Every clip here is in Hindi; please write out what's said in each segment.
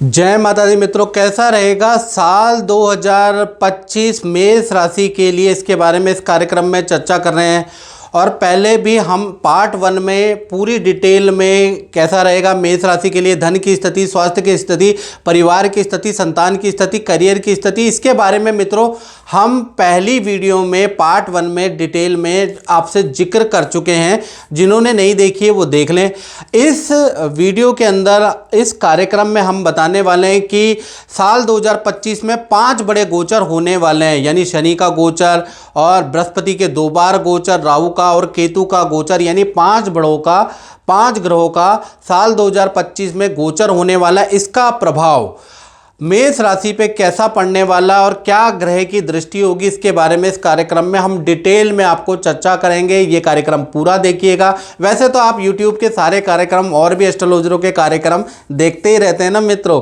जय माता दी मित्रों, कैसा रहेगा साल 2025 मेष राशि के लिए, इसके बारे में इस कार्यक्रम में चर्चा कर रहे हैं। और पहले भी हम पार्ट 1 में पूरी डिटेल में कैसा रहेगा मेष राशि के लिए धन की स्थिति, स्वास्थ्य की स्थिति, परिवार की स्थिति, संतान की स्थिति, करियर की स्थिति, इसके बारे में मित्रों हम पहली वीडियो में पार्ट 1 में डिटेल में आपसे जिक्र कर चुके हैं। जिन्होंने नहीं देखी है वो देख लें। इस वीडियो के अंदर इस कार्यक्रम में हम बताने वाले हैं कि साल 2025 में 5 बड़े गोचर होने वाले हैं, यानी शनि का गोचर और बृहस्पति के 2 बार गोचर, राहु का और केतु का गोचर, यानी 5 ग्रहों का साल 2025 में गोचर होने वाला है। इसका प्रभाव मेष राशि पे कैसा पड़ने वाला और क्या ग्रह की दृष्टि होगी, इसके बारे में इस कार्यक्रम में हम डिटेल में आपको चर्चा करेंगे। ये कार्यक्रम पूरा देखिएगा। वैसे तो आप YouTube के सारे कार्यक्रम और भी एस्ट्रोलॉजरों के कार्यक्रम देखते ही रहते हैं ना मित्रों,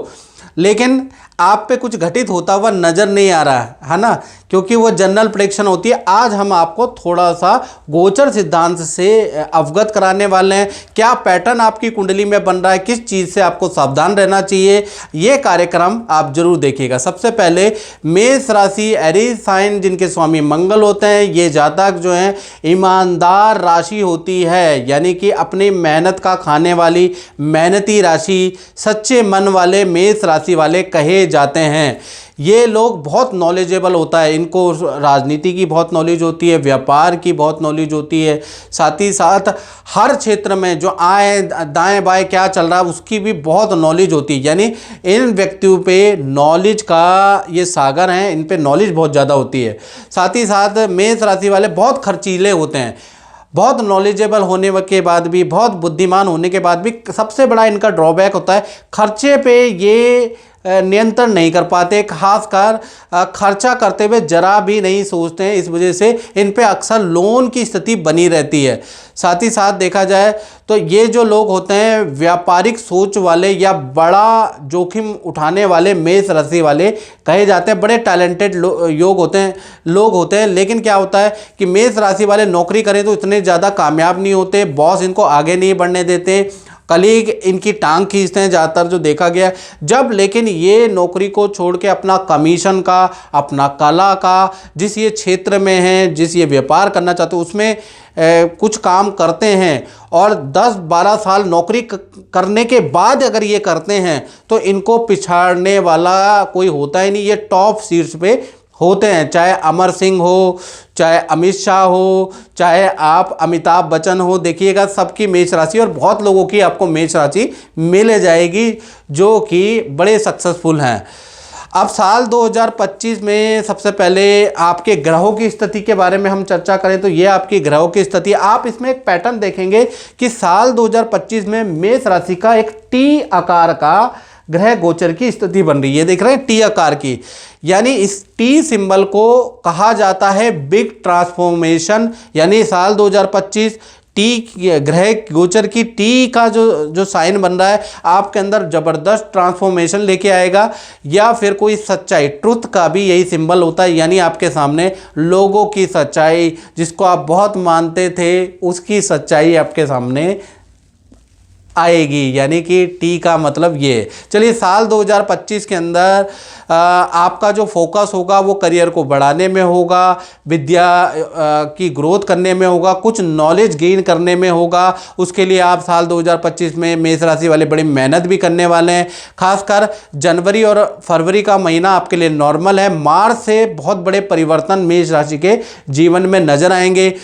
लेकिन आप पे कुछ घटित होता हुआ नज़र नहीं आ रहा है ना, क्योंकि वो जनरल प्रेडिक्शन होती है। आज हम आपको थोड़ा सा गोचर सिद्धांत से अवगत कराने वाले हैं। क्या पैटर्न आपकी कुंडली में बन रहा है, किस चीज़ से आपको सावधान रहना चाहिए, ये कार्यक्रम आप जरूर देखिएगा। सबसे पहले मेष राशि एरीज साइन जिनके स्वामी मंगल होते हैं, ये जातक जो हैं ईमानदार राशि होती है, यानी कि अपनी मेहनत का खाने वाली मेहनती राशि, सच्चे मन वाले मेष राशि वाले कहे जाते हैं। ये लोग बहुत नॉलेजेबल होता है, इनको राजनीति की बहुत नॉलेज होती है, व्यापार की बहुत नॉलेज होती है, साथ ही साथ हर क्षेत्र में जो आए दाएं बाएं क्या चल रहा है उसकी भी बहुत नॉलेज होती है। यानी इन व्यक्तियों पे नॉलेज का ये सागर हैं, इन पे नॉलेज बहुत ज़्यादा होती है। साथ ही साथ मेष राशि वाले बहुत खर्चीले होते हैं। बहुत नॉलेजेबल होने के बाद भी, बहुत बुद्धिमान होने के बाद भी सबसे बड़ा इनका ड्रॉबैक होता है खर्चे पे ये नियंत्रण नहीं कर पाते, खासकर खर्चा करते हुए जरा भी नहीं सोचते हैं। इस वजह से इन पे अक्सर लोन की स्थिति बनी रहती है। साथ ही साथ देखा जाए तो ये जो लोग होते हैं व्यापारिक सोच वाले या बड़ा जोखिम उठाने वाले मेष राशि वाले कहे जाते हैं। बड़े टैलेंटेड लोग होते हैं, लेकिन क्या होता है कि मेष राशि वाले नौकरी करें तो इतने ज़्यादा कामयाब नहीं होते, बॉस इनको आगे नहीं बढ़ने देते, कलीग इनकी टांग खींचते हैं ज़्यादातर जो देखा गया। जब लेकिन ये नौकरी को छोड़ के अपना कमीशन का, अपना कला का, जिस ये क्षेत्र में हैं, जिस ये व्यापार करना चाहते हैं उसमें कुछ काम करते हैं और 10-12 साल नौकरी करने के बाद अगर ये करते हैं तो इनको पिछाड़ने वाला कोई होता ही नहीं। ये टॉप सीट्स पे होते हैं, चाहे अमर सिंह हो, चाहे अमित शाह हो, चाहे आप अमिताभ बच्चन हो। देखिएगा सबकी मेष राशि और बहुत लोगों की आपको मेष राशि मिल जाएगी जो कि बड़े सक्सेसफुल हैं। अब साल 2025 में सबसे पहले आपके ग्रहों की स्थिति के बारे में हम चर्चा करें तो ये आपकी ग्रहों की स्थिति, आप इसमें एक पैटर्न देखेंगे कि साल 2025 में मेष राशि का एक टी आकार का ग्रह गोचर की स्थिति बन रही है। देख रहे हैं टी आकार की, यानी इस टी सिंबल को कहा जाता है बिग ट्रांसफॉर्मेशन। यानी साल 2025 टी ग्रह गोचर की टी का जो साइन बन रहा है आपके अंदर ज़बरदस्त ट्रांसफॉर्मेशन लेके आएगा, या फिर कोई सच्चाई, ट्रुथ का भी यही सिंबल होता है। यानी आपके सामने लोगों की सच्चाई, जिसको आप बहुत मानते थे उसकी सच्चाई आपके सामने आएगी, यानी कि टी का मतलब ये। चलिए साल 2025 के अंदर आपका जो फोकस होगा वो करियर को बढ़ाने में होगा, विद्या की ग्रोथ करने में होगा, कुछ नॉलेज गेन करने में होगा। उसके लिए आप साल 2025 में मेष राशि वाले बड़ी मेहनत भी करने वाले हैं। खासकर जनवरी और फरवरी का महीना आपके लिए नॉर्मल है। मार्च से बहुत बड़े परिवर्तन मेष राशि के जीवन में नजर आएंगे।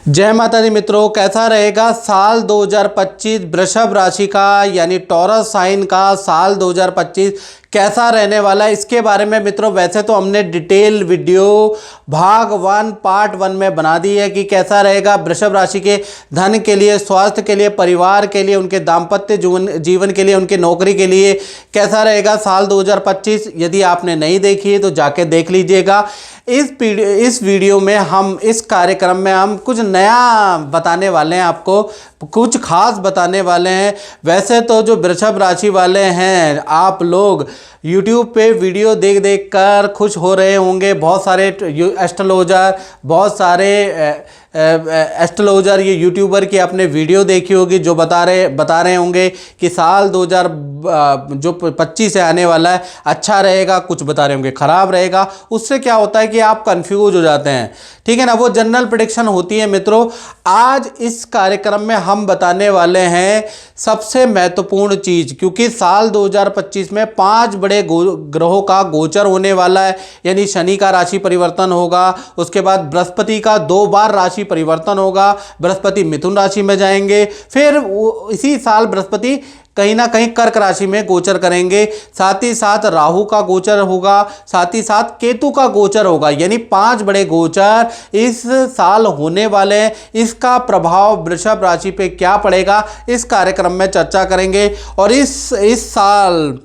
जय माता दी मित्रों, कैसा रहेगा साल 2025 वृषभ राशि का, यानी टॉरस साइन का साल 2025 कैसा रहने वाला है, इसके बारे में मित्रों वैसे तो हमने डिटेल वीडियो भाग 1 पार्ट 1 में बना दी है कि कैसा रहेगा वृषभ राशि के धन के लिए, स्वास्थ्य के लिए, परिवार के लिए, उनके दाम्पत्य जीवन के लिए, उनके नौकरी के लिए कैसा रहेगा साल 2025। यदि आपने नहीं देखी है तो जाके देख लीजिएगा। इस वीडियो में हम, इस कार्यक्रम में हम कुछ नया बताने वाले हैं, आपको कुछ खास बताने वाले हैं। वैसे तो जो वृषभ राशि वाले हैं आप लोग YouTube पे वीडियो देख देख कर खुश हो रहे होंगे। बहुत सारे एस्ट्रोलॉजर, बहुत सारे एस्ट्रोलॉजर, ये यूट्यूबर की आपने वीडियो देखी होगी जो बता रहे होंगे कि साल 2025 से आने वाला है, अच्छा रहेगा, कुछ बता रहे होंगे ख़राब रहेगा। उससे क्या होता है कि आप कंफ्यूज हो जाते हैं, ठीक है ना, वो जनरल प्रेडिक्शन होती है। मित्रों, आज इस कार्यक्रम में हम बताने वाले हैं सबसे महत्वपूर्ण चीज़, क्योंकि साल 2025 में 5 बड़े ग्रहों का गोचर होने वाला है। यानी शनि का राशि परिवर्तन होगा, उसके बाद बृहस्पति का 2 बार राशि परिवर्तन होगा, बृहस्पति मिथुन राशि में जाएंगे, फिर इसी साल बृहस्पति कहीं ना कहीं कर्क राशि में गोचर करेंगे, साथ ही साथ राहु का गोचर होगा, साथ ही साथ केतु का गोचर होगा। यानी 5 बड़े गोचर इस साल होने वाले हैं। इसका प्रभाव वृषभ राशि पे क्या पड़ेगा, इस कार्यक्रम में चर्चा करेंगे। और इस साल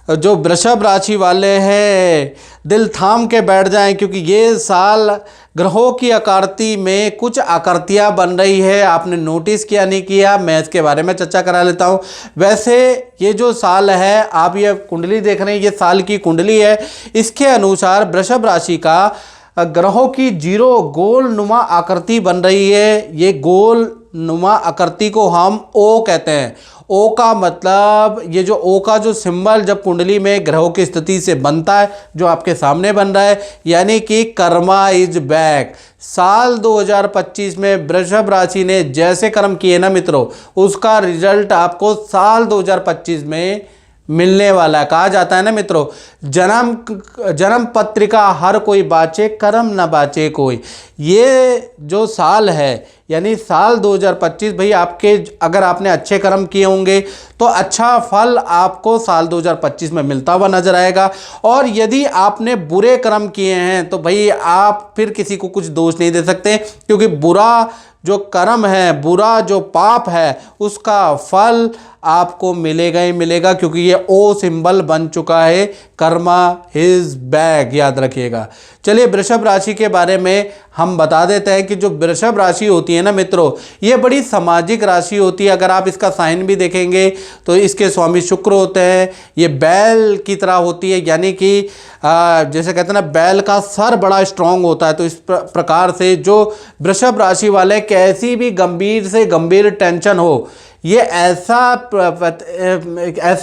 जो वृषभ राशि वाले हैं दिल थाम के बैठ जाएं, क्योंकि ये साल ग्रहों की आकृति में कुछ आकृतियाँ बन रही है। आपने नोटिस किया नहीं किया, मैं इसके बारे में चर्चा करा लेता हूँ। वैसे ये जो साल है, आप ये कुंडली देख रहे हैं, ये साल की कुंडली है। इसके अनुसार वृषभ राशि का ग्रहों की 0 गोल नुमा आकृति बन रही है। ये गोल नुमा आकृति को हम ओ कहते हैं। ओ का मतलब, ये जो ओ का जो सिंबल जब कुंडली में ग्रहों की स्थिति से बनता है, जो आपके सामने बन रहा है, यानी कि कर्मा इज बैक। साल 2025 में वृषभ राशि ने जैसे कर्म किए ना मित्रों, उसका रिजल्ट आपको साल 2025 में मिलने वाला है। कहा जाता है ना मित्रों, जन्म पत्रिका हर कोई बाचे, कर्म न बाचे कोई। ये जो साल है, यानी साल 2025 भाई, आपके अगर आपने अच्छे कर्म किए होंगे तो अच्छा फल आपको साल 2025 में मिलता हुआ नजर आएगा। और यदि आपने बुरे कर्म किए हैं तो भाई आप फिर किसी को कुछ दोष नहीं दे सकते, क्योंकि बुरा जो कर्म है, बुरा जो पाप है, उसका फल आपको मिलेगा ही मिलेगा, क्योंकि ये ओ सिंबल बन चुका है। कर्मा इज बैक, याद रखिएगा। चलिए वृषभ राशि के बारे में हम बता देते हैं कि जो वृषभ राशि होती है ना मित्रों, ये बड़ी सामाजिक राशि होती है। अगर आप इसका साइन भी देखेंगे तो इसके स्वामी शुक्र होते हैं। ये बैल की तरह होती है, यानी कि जैसे कहते हैं ना, बैल का सर बड़ा स्ट्रांग होता है। तो इस प्रकार से जो वृषभ राशि वाले कैसी भी गंभीर से गंभीर टेंशन हो, ये ऐसा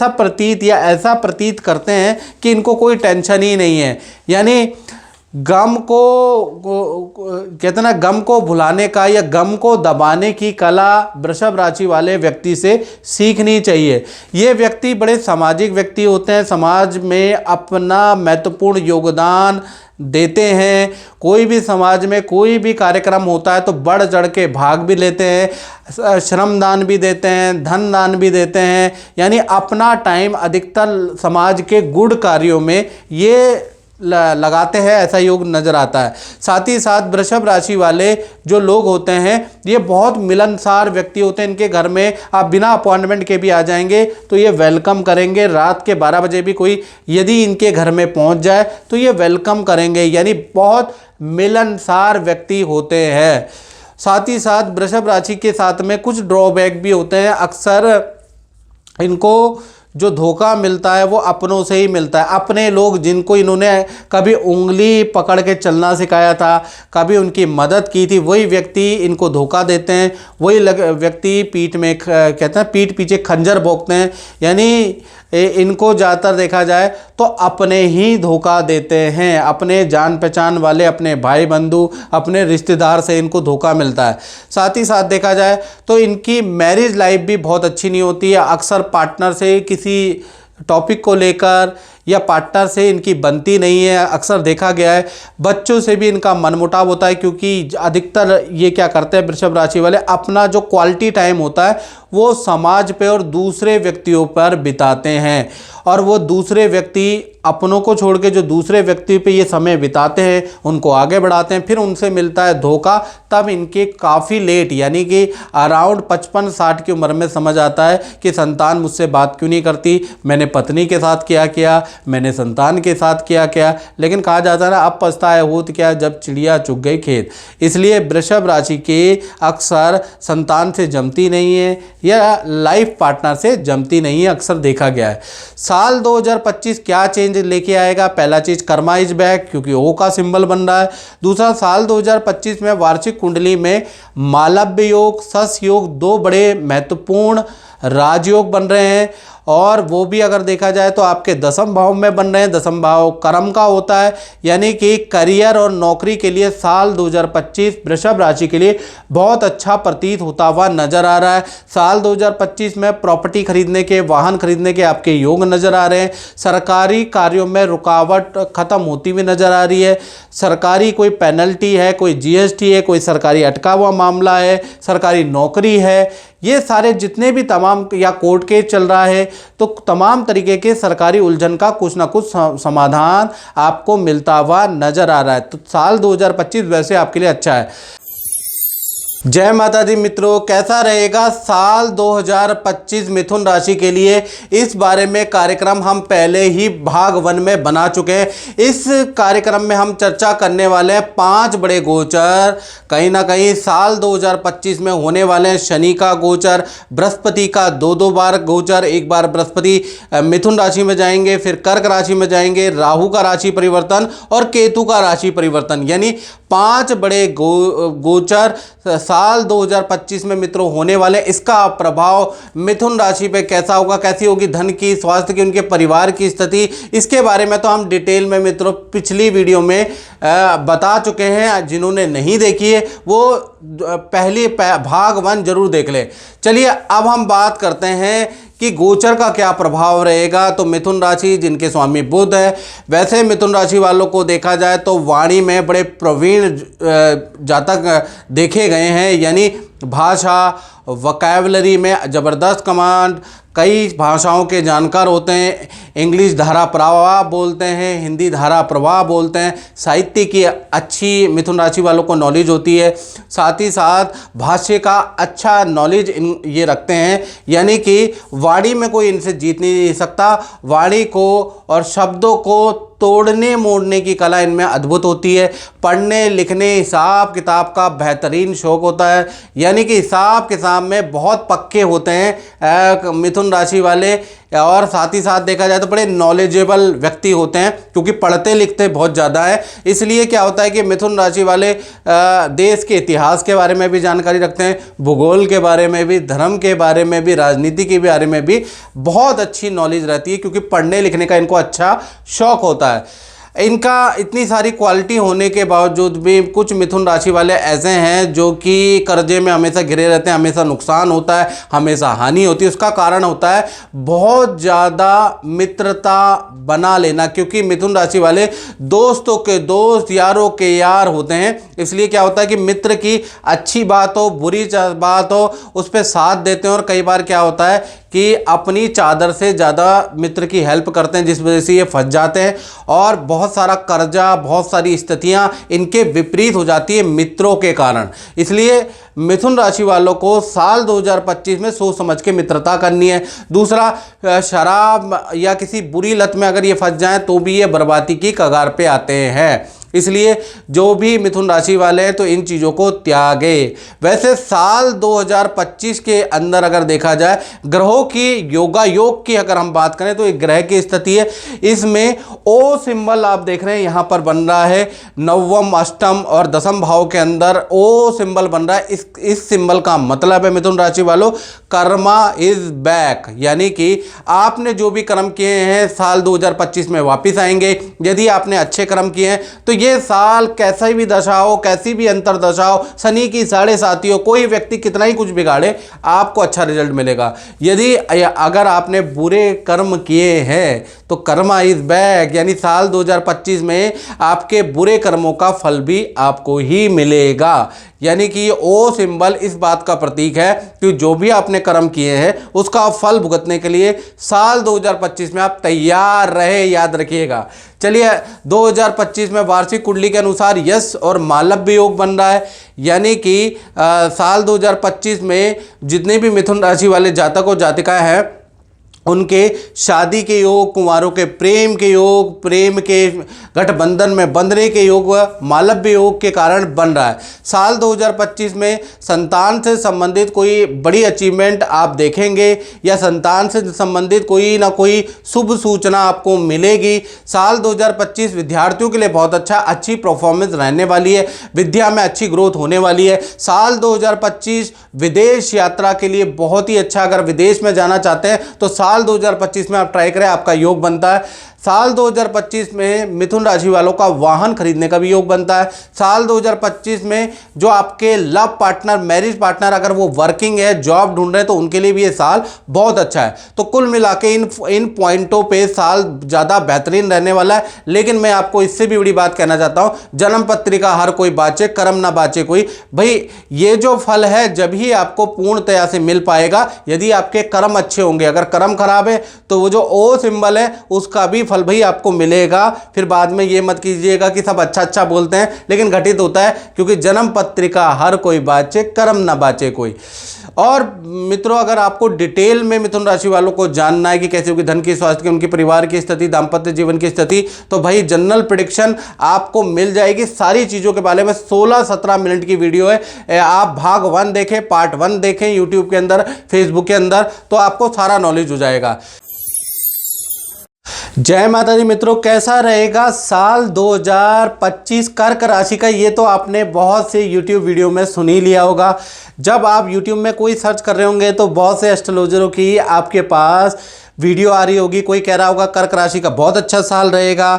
प्रतीत करते हैं कि इनको कोई टेंशन ही नहीं है। यानी गम को कहते हैं ना, गम को भुलाने का या गम को दबाने की कला वृषभ राशि वाले व्यक्ति से सीखनी चाहिए। ये व्यक्ति बड़े सामाजिक व्यक्ति होते हैं, समाज में अपना महत्वपूर्ण योगदान देते हैं। कोई भी समाज में कोई भी कार्यक्रम होता है तो बढ़ चढ़ के भाग भी लेते हैं, श्रम दान भी देते हैं, धन दान भी देते हैं। यानी अपना टाइम अधिकतर समाज के गुड कार्यों में ये लगाते हैं, ऐसा योग नज़र आता है। साथ ही साथ वृषभ राशि वाले जो लोग होते हैं, ये बहुत मिलनसार व्यक्ति होते हैं। इनके घर में आप बिना अपॉइंटमेंट के भी आ जाएंगे तो ये वेलकम करेंगे। रात के 12 बजे भी कोई यदि इनके घर में पहुंच जाए तो ये वेलकम करेंगे। यानी बहुत मिलनसार व्यक्ति होते हैं। साथ ही साथ वृषभ राशि के साथ में कुछ ड्रॉबैक भी होते हैं। अक्सर इनको जो धोखा मिलता है वो अपनों से ही मिलता है। अपने लोग जिनको इन्होंने कभी उंगली पकड़ के चलना सिखाया था, कभी उनकी मदद की थी, वही व्यक्ति इनको धोखा देते हैं। वही व्यक्ति पीठ में कहते हैं पीठ पीछे खंजर भोंकते हैं। यानी इनको ज़्यादातर देखा जाए तो अपने ही धोखा देते हैं। अपने जान पहचान वाले, अपने भाई बंधु, अपने रिश्तेदार से इनको धोखा मिलता है। साथ ही साथ देखा जाए तो इनकी मैरिज लाइफ भी बहुत अच्छी नहीं होती है। अक्सर पार्टनर से किसी टॉपिक को लेकर या पार्टनर से इनकी बनती नहीं है। अक्सर देखा गया है बच्चों से भी इनका मनमुटाव होता है, क्योंकि अधिकतर ये क्या करते हैं वृषभ राशि वाले, अपना जो क्वालिटी टाइम होता है वो समाज पे और दूसरे व्यक्तियों पर बिताते हैं। और वो दूसरे व्यक्ति अपनों को छोड़ के जो दूसरे व्यक्ति पे ये समय बिताते हैं उनको आगे बढ़ाते हैं, फिर उनसे मिलता है धोखा। तब इनके काफ़ी लेट, यानी कि अराउंड 55-60 की उम्र में समझ आता है कि संतान मुझसे बात क्यों नहीं करती, मैंने पत्नी के साथ क्या किया, मैंने संतान के साथ क्या किया। लेकिन कहा जाता है ना, अब पछताए होत क्या जब चिड़िया चुग गई खेत। इसलिए वृषभ राशि के अक्सर संतान से जमती नहीं है या लाइफ पार्टनर से जमती नहीं है, अक्सर देखा गया है। साल 2025 क्या चेंज चेंज लेके आएगा। पहला चीज़ कर्मा इज बैक, क्योंकि ओ का सिंबल बन रहा है। दूसरा, साल 2025 में वार्षिक कुंडली में मालव्य योग, सस योग, दो बड़े महत्वपूर्ण राजयोग बन रहे हैं, और वो भी अगर देखा जाए तो आपके दसम भाव में बन रहे हैं। दसम भाव कर्म का होता है, यानी कि करियर और नौकरी के लिए साल 2025 वृषभ राशि के लिए बहुत अच्छा प्रतीत होता हुआ नजर आ रहा है। साल 2025 में प्रॉपर्टी खरीदने के, वाहन खरीदने के आपके योग नजर आ रहे हैं। सरकारी कार्यों में रुकावट खत्म होती हुई नजर आ रही है। सरकारी कोई पेनल्टी है, कोई जीएसटी है, कोई सरकारी अटका हुआ मामला है, सरकारी नौकरी है, ये सारे जितने भी तमाम, या कोर्ट केस चल रहा है, तो तमाम तरीके के सरकारी उलझन का कुछ ना कुछ समाधान आपको मिलता हुआ नजर आ रहा है। तो साल 2025 वैसे आपके लिए अच्छा है। जय माता दी मित्रों, कैसा रहेगा साल 2025 मिथुन राशि के लिए, इस बारे में कार्यक्रम हम पहले ही भाग 1 में बना चुके हैं। इस कार्यक्रम में हम चर्चा करने वाले हैं 5 बड़े गोचर, कहीं ना कहीं साल 2025 में होने वाले हैं। शनि का गोचर, बृहस्पति का 2-2 बार गोचर, एक बार बृहस्पति मिथुन राशि में जाएंगे, फिर कर्क राशि में जाएंगे, राहु का राशि परिवर्तन और केतु का राशि परिवर्तन, यानी 5 बड़े गोचर साल 2025 में मित्रों होने वाले। इसका प्रभाव मिथुन राशि पे कैसा होगा, कैसी होगी धन की, स्वास्थ्य की, उनके परिवार की स्थिति, इसके बारे में तो हम डिटेल में मित्रों पिछली वीडियो में बता चुके हैं। जिन्होंने नहीं देखी है वो पहली भाग 1 जरूर देख ले। चलिए अब हम बात करते हैं कि गोचर का क्या प्रभाव रहेगा। तो मिथुन राशि जिनके स्वामी बुध है, वैसे मिथुन राशि वालों को देखा जाए तो वाणी में बड़े प्रवीण जातक देखे गए हैं, यानी भाषा वोकैबुलरी में ज़बरदस्त कमांड, कई भाषाओं के जानकार होते हैं। इंग्लिश धारा प्रवाह बोलते हैं, हिंदी धारा प्रवाह बोलते हैं, साहित्य की अच्छी मिथुन राशि वालों को नॉलेज होती है। साथ ही साथ भाष्य का अच्छा नॉलेज ये रखते हैं, यानी कि वाणी में कोई इनसे जीत नहीं सकता। वाणी को और शब्दों को तोड़ने मोड़ने की कला इनमें अद्भुत होती है। पढ़ने लिखने हिसाब किताब का बेहतरीन शौक होता है, यानी कि हिसाब किताब में बहुत पक्के होते हैं मिथुन राशि वाले। और साथ ही साथ देखा जाए तो बड़े नॉलेजेबल व्यक्ति होते हैं, क्योंकि पढ़ते लिखते बहुत ज़्यादा है। इसलिए क्या होता है कि मिथुन राशि वाले देश के इतिहास के बारे में भी जानकारी रखते हैं, भूगोल के बारे में भी, धर्म के बारे में भी, राजनीति के बारे में भी बहुत अच्छी नॉलेज रहती है, क्योंकि पढ़ने लिखने का इनको अच्छा शौक होता है। इनका इतनी सारी क्वालिटी होने के बावजूद भी कुछ मिथुन राशि वाले ऐसे हैं जो कि कर्जे में हमेशा घिरे रहते हैं, हमेशा नुकसान होता है, हमेशा हानि होती है। उसका कारण होता है बहुत ज़्यादा मित्रता बना लेना, क्योंकि मिथुन राशि वाले दोस्तों के दोस्त, यारों के यार होते हैं। इसलिए क्या होता है कि मित्र की अच्छी बात हो, बुरी बात हो, उस पर साथ देते हैं। और कई बार क्या होता है कि अपनी चादर से ज़्यादा मित्र की हेल्प करते हैं, जिस वजह से ये फंस जाते हैं और बहुत सारा कर्जा, बहुत सारी स्थितियां इनके विपरीत हो जाती है मित्रों के कारण। इसलिए मिथुन राशि वालों को साल 2025 में सोच समझ के मित्रता करनी है। दूसरा, शराब या किसी बुरी लत में अगर ये फंस जाएं तो भी ये बर्बादी की कगार पे आते हैं। इसलिए जो भी मिथुन राशि वाले हैं तो इन चीज़ों को त्यागे। वैसे साल 2025 के अंदर अगर देखा जाए ग्रहों की योग की अगर हम बात करें तो एक ग्रह की स्थिति है, इसमें ओ सिंबल आप देख रहे हैं यहाँ पर बन रहा है। नवम, अष्टम और दसम भाव के अंदर ओ सिंबल बन रहा है। इस सिंबल का मतलब है मिथुन राशि वालों, कर्मा इज बैक, यानी कि आपने जो भी कर्म किए हैं साल 2025 में वापस आएंगे। यदि आपने अच्छे कर्म किए हैं तो ये साल कैसा भी दशा हो, कैसी भी अंतरदशा हो, शनि की 7.5 हो, कोई व्यक्ति कितना ही कुछ बिगाड़े, आपको अच्छा रिजल्ट मिलेगा। यदि अगर आपने बुरे कर्म किए हैं तो कर्मा इज बैक, यानी साल 2025 में आपके बुरे कर्मों का फल भी आपको ही मिलेगा। यानी कि ओ सिंबल इस बात का प्रतीक है कि जो भी आपने कर्म किए हैं उसका फल भुगतने के लिए साल 2025 में आप तैयार रहे, याद रखिएगा। चलिए 2025 में वार्षिक कुंडली के अनुसार यश और मालव्य योग बन रहा है, यानी कि साल 2025 में जितने भी मिथुन राशि वाले जातक और जातिकाएं हैं उनके शादी के योग, कुंवारों के प्रेम के योग, प्रेम के गठबंधन में बंधने के योग व मालव्य योग के कारण बन रहा है। साल 2025 में संतान से संबंधित कोई बड़ी अचीवमेंट आप देखेंगे या संतान से संबंधित कोई ना कोई शुभ सूचना आपको मिलेगी। साल 2025 विद्यार्थियों के लिए बहुत अच्छी परफॉर्मेंस रहने वाली है, विद्या में अच्छी ग्रोथ होने वाली है। साल 2025 विदेश यात्रा के लिए बहुत ही अच्छा, अगर विदेश में जाना चाहते हैं तो साल 2025 में आप ट्राई करें, आपका योग बनता है। साल 2025 में मिथुन राशि वालों का वाहन खरीदने का भी योग बनता है। साल 2025 में जो आपके लव पार्टनर, मैरिज पार्टनर अगर वो वर्किंग है, जॉब ढूंढ रहे हैं तो उनके लिए भी ये साल बहुत अच्छा है। तो कुल मिला के इन पॉइंटों पे साल ज़्यादा बेहतरीन रहने वाला है। लेकिन मैं आपको इससे भी बड़ी बात कहना चाहता हूँ, जन्म पत्रिका हर कोई बाँचे, कर्म ना बाँचे कोई। भाई ये जो फल है जब ही आपको पूर्णतया से मिल पाएगा यदि आपके कर्म अच्छे होंगे। अगर कर्म खराब है तो वो जो ओ सिंबल है उसका भी फल भाई आपको मिलेगा। फिर बाद में ये मत कीजिएगा कि सब अच्छा बोलते हैं, लेकिन घटित होता है, क्योंकि जन्म पत्रिका हर कोई बाँचे, कर्म ना बाँचे कोई। और मित्रों, अगर आपको डिटेल में मिथुन राशि वालों को जानना है कि कैसे होगी धन की, स्वास्थ्य की, उनकी परिवार की स्थिति, दाम्पत्य जीवन की स्थिति, तो भाई जनरल प्रेडिक्शन आपको मिल जाएगी सारी चीज़ों के बारे में। 16-17 मिनट की वीडियो है, आप भाग 1 देखें, पार्ट 1 देखें यूट्यूब के अंदर, फेसबुक के अंदर, तो आपको सारा नॉलेज हो जाएगा। जय माता दी मित्रों, कैसा रहेगा साल 2025 कर्क राशि का? ये तो आपने बहुत से YouTube वीडियो में सुन ही लिया होगा। जब आप YouTube में कोई सर्च कर रहे होंगे तो बहुत से एस्ट्रोलॉजरों की आपके पास वीडियो आ रही होगी। कोई कह रहा होगा कर्क राशि का बहुत अच्छा साल रहेगा,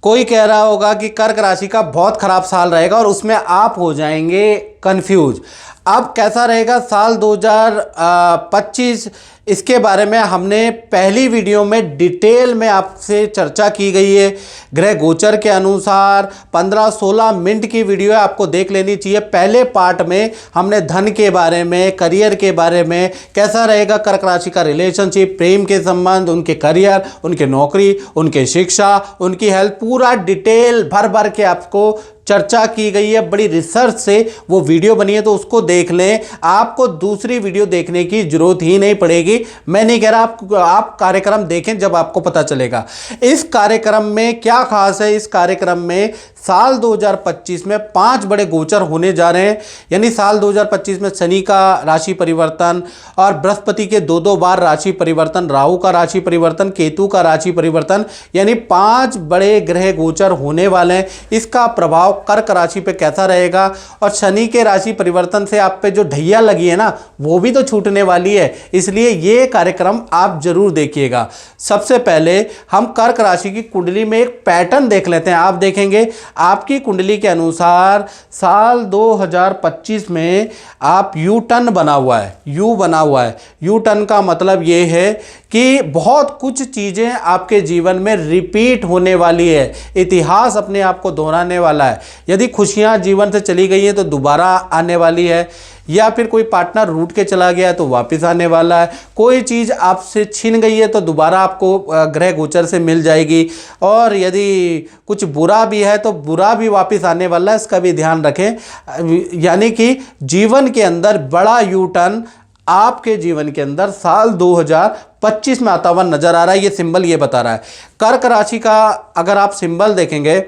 कोई कह रहा होगा कि कर्क राशि का बहुत खराब साल रहेगा, और उसमें आप हो जाएंगे कंफ्यूज। अब कैसा रहेगा साल 2025, इसके बारे में हमने पहली वीडियो में डिटेल में आपसे चर्चा की गई है। ग्रह गोचर के अनुसार 15-16 मिनट की वीडियो है, आपको देख लेनी चाहिए। पहले पार्ट में हमने धन के बारे में, करियर के बारे में, कैसा रहेगा कर्क राशि का रिलेशनशिप, प्रेम के संबंध, उनके करियर, उनके नौकरी, उनके शिक्षा, उनकी हेल्थ, पूरा डिटेल भर के आपको चर्चा की गई है। बड़ी रिसर्च से वो वीडियो बनी है, तो उसको देख लें। आपको दूसरी वीडियो देखने की जरूरत ही नहीं पड़ेगी। मैं नहीं कह रहा आप कार्यक्रम देखें, जब आपको पता चलेगा। इस कार्यक्रम में क्या खास है, इस कार्यक्रम में साल 2025 में 5 बड़े गोचर होने जा रहे हैं। यानी साल 2025 में शनि का राशि परिवर्तन और बृहस्पति के 2-2 बार राशि परिवर्तन, राहु का राशि परिवर्तन, केतु का राशि परिवर्तन, यानी 5 बड़े ग्रह गोचर होने वाले हैं। इसका प्रभाव कर्क राशि पे कैसा रहेगा, और शनि के राशि परिवर्तन से आप पे जो ढैया लगी है ना, वो भी तो छूटने वाली है। इसलिए ये कार्यक्रम आप जरूर देखिएगा। सबसे पहले हम कर्क राशि की कुंडली में एक पैटर्न देख लेते हैं। आप देखेंगे आपकी कुंडली के अनुसार साल 2025 में आप यू टर्न बना हुआ है, यू बना हुआ है। यू टर्न का मतलब ये है कि बहुत कुछ चीज़ें आपके जीवन में रिपीट होने वाली है, इतिहास अपने आप को दोहराने वाला है। यदि खुशियां जीवन से चली गई हैं तो दोबारा आने वाली है, या फिर कोई पार्टनर रूठ के चला गया है तो वापस आने वाला है। कोई चीज़ आपसे छिन गई है तो दोबारा आपको ग्रह गोचर से मिल जाएगी, और यदि कुछ बुरा भी है तो बुरा भी वापस आने वाला है, इसका भी ध्यान रखें। यानी कि जीवन के अंदर बड़ा यू टर्न आपके जीवन के अंदर साल 2025 में आता हुआ नजर आ रहा है। ये सिंबल ये बता रहा है। कर्क राशि का अगर आप सिंबल देखेंगे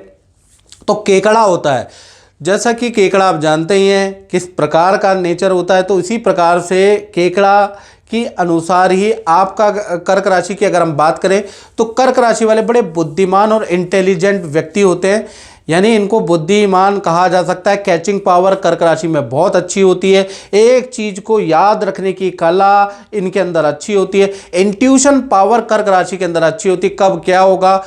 तो केकड़ा होता है। जैसा कि केकड़ा आप जानते ही हैं किस प्रकार का नेचर होता है, तो इसी प्रकार से केकड़ा के अनुसार ही आपका कर्क राशि की अगर हम बात करें तो कर्क राशि वाले बड़े बुद्धिमान और इंटेलिजेंट व्यक्ति होते हैं। यानी इनको बुद्धिमान कहा जा सकता है। कैचिंग पावर कर्क राशि में बहुत अच्छी होती है। एक चीज़ को याद रखने की कला इनके अंदर अच्छी होती है। इंट्यूशन पावर कर्क राशि के अंदर अच्छी होती है। कब क्या होगा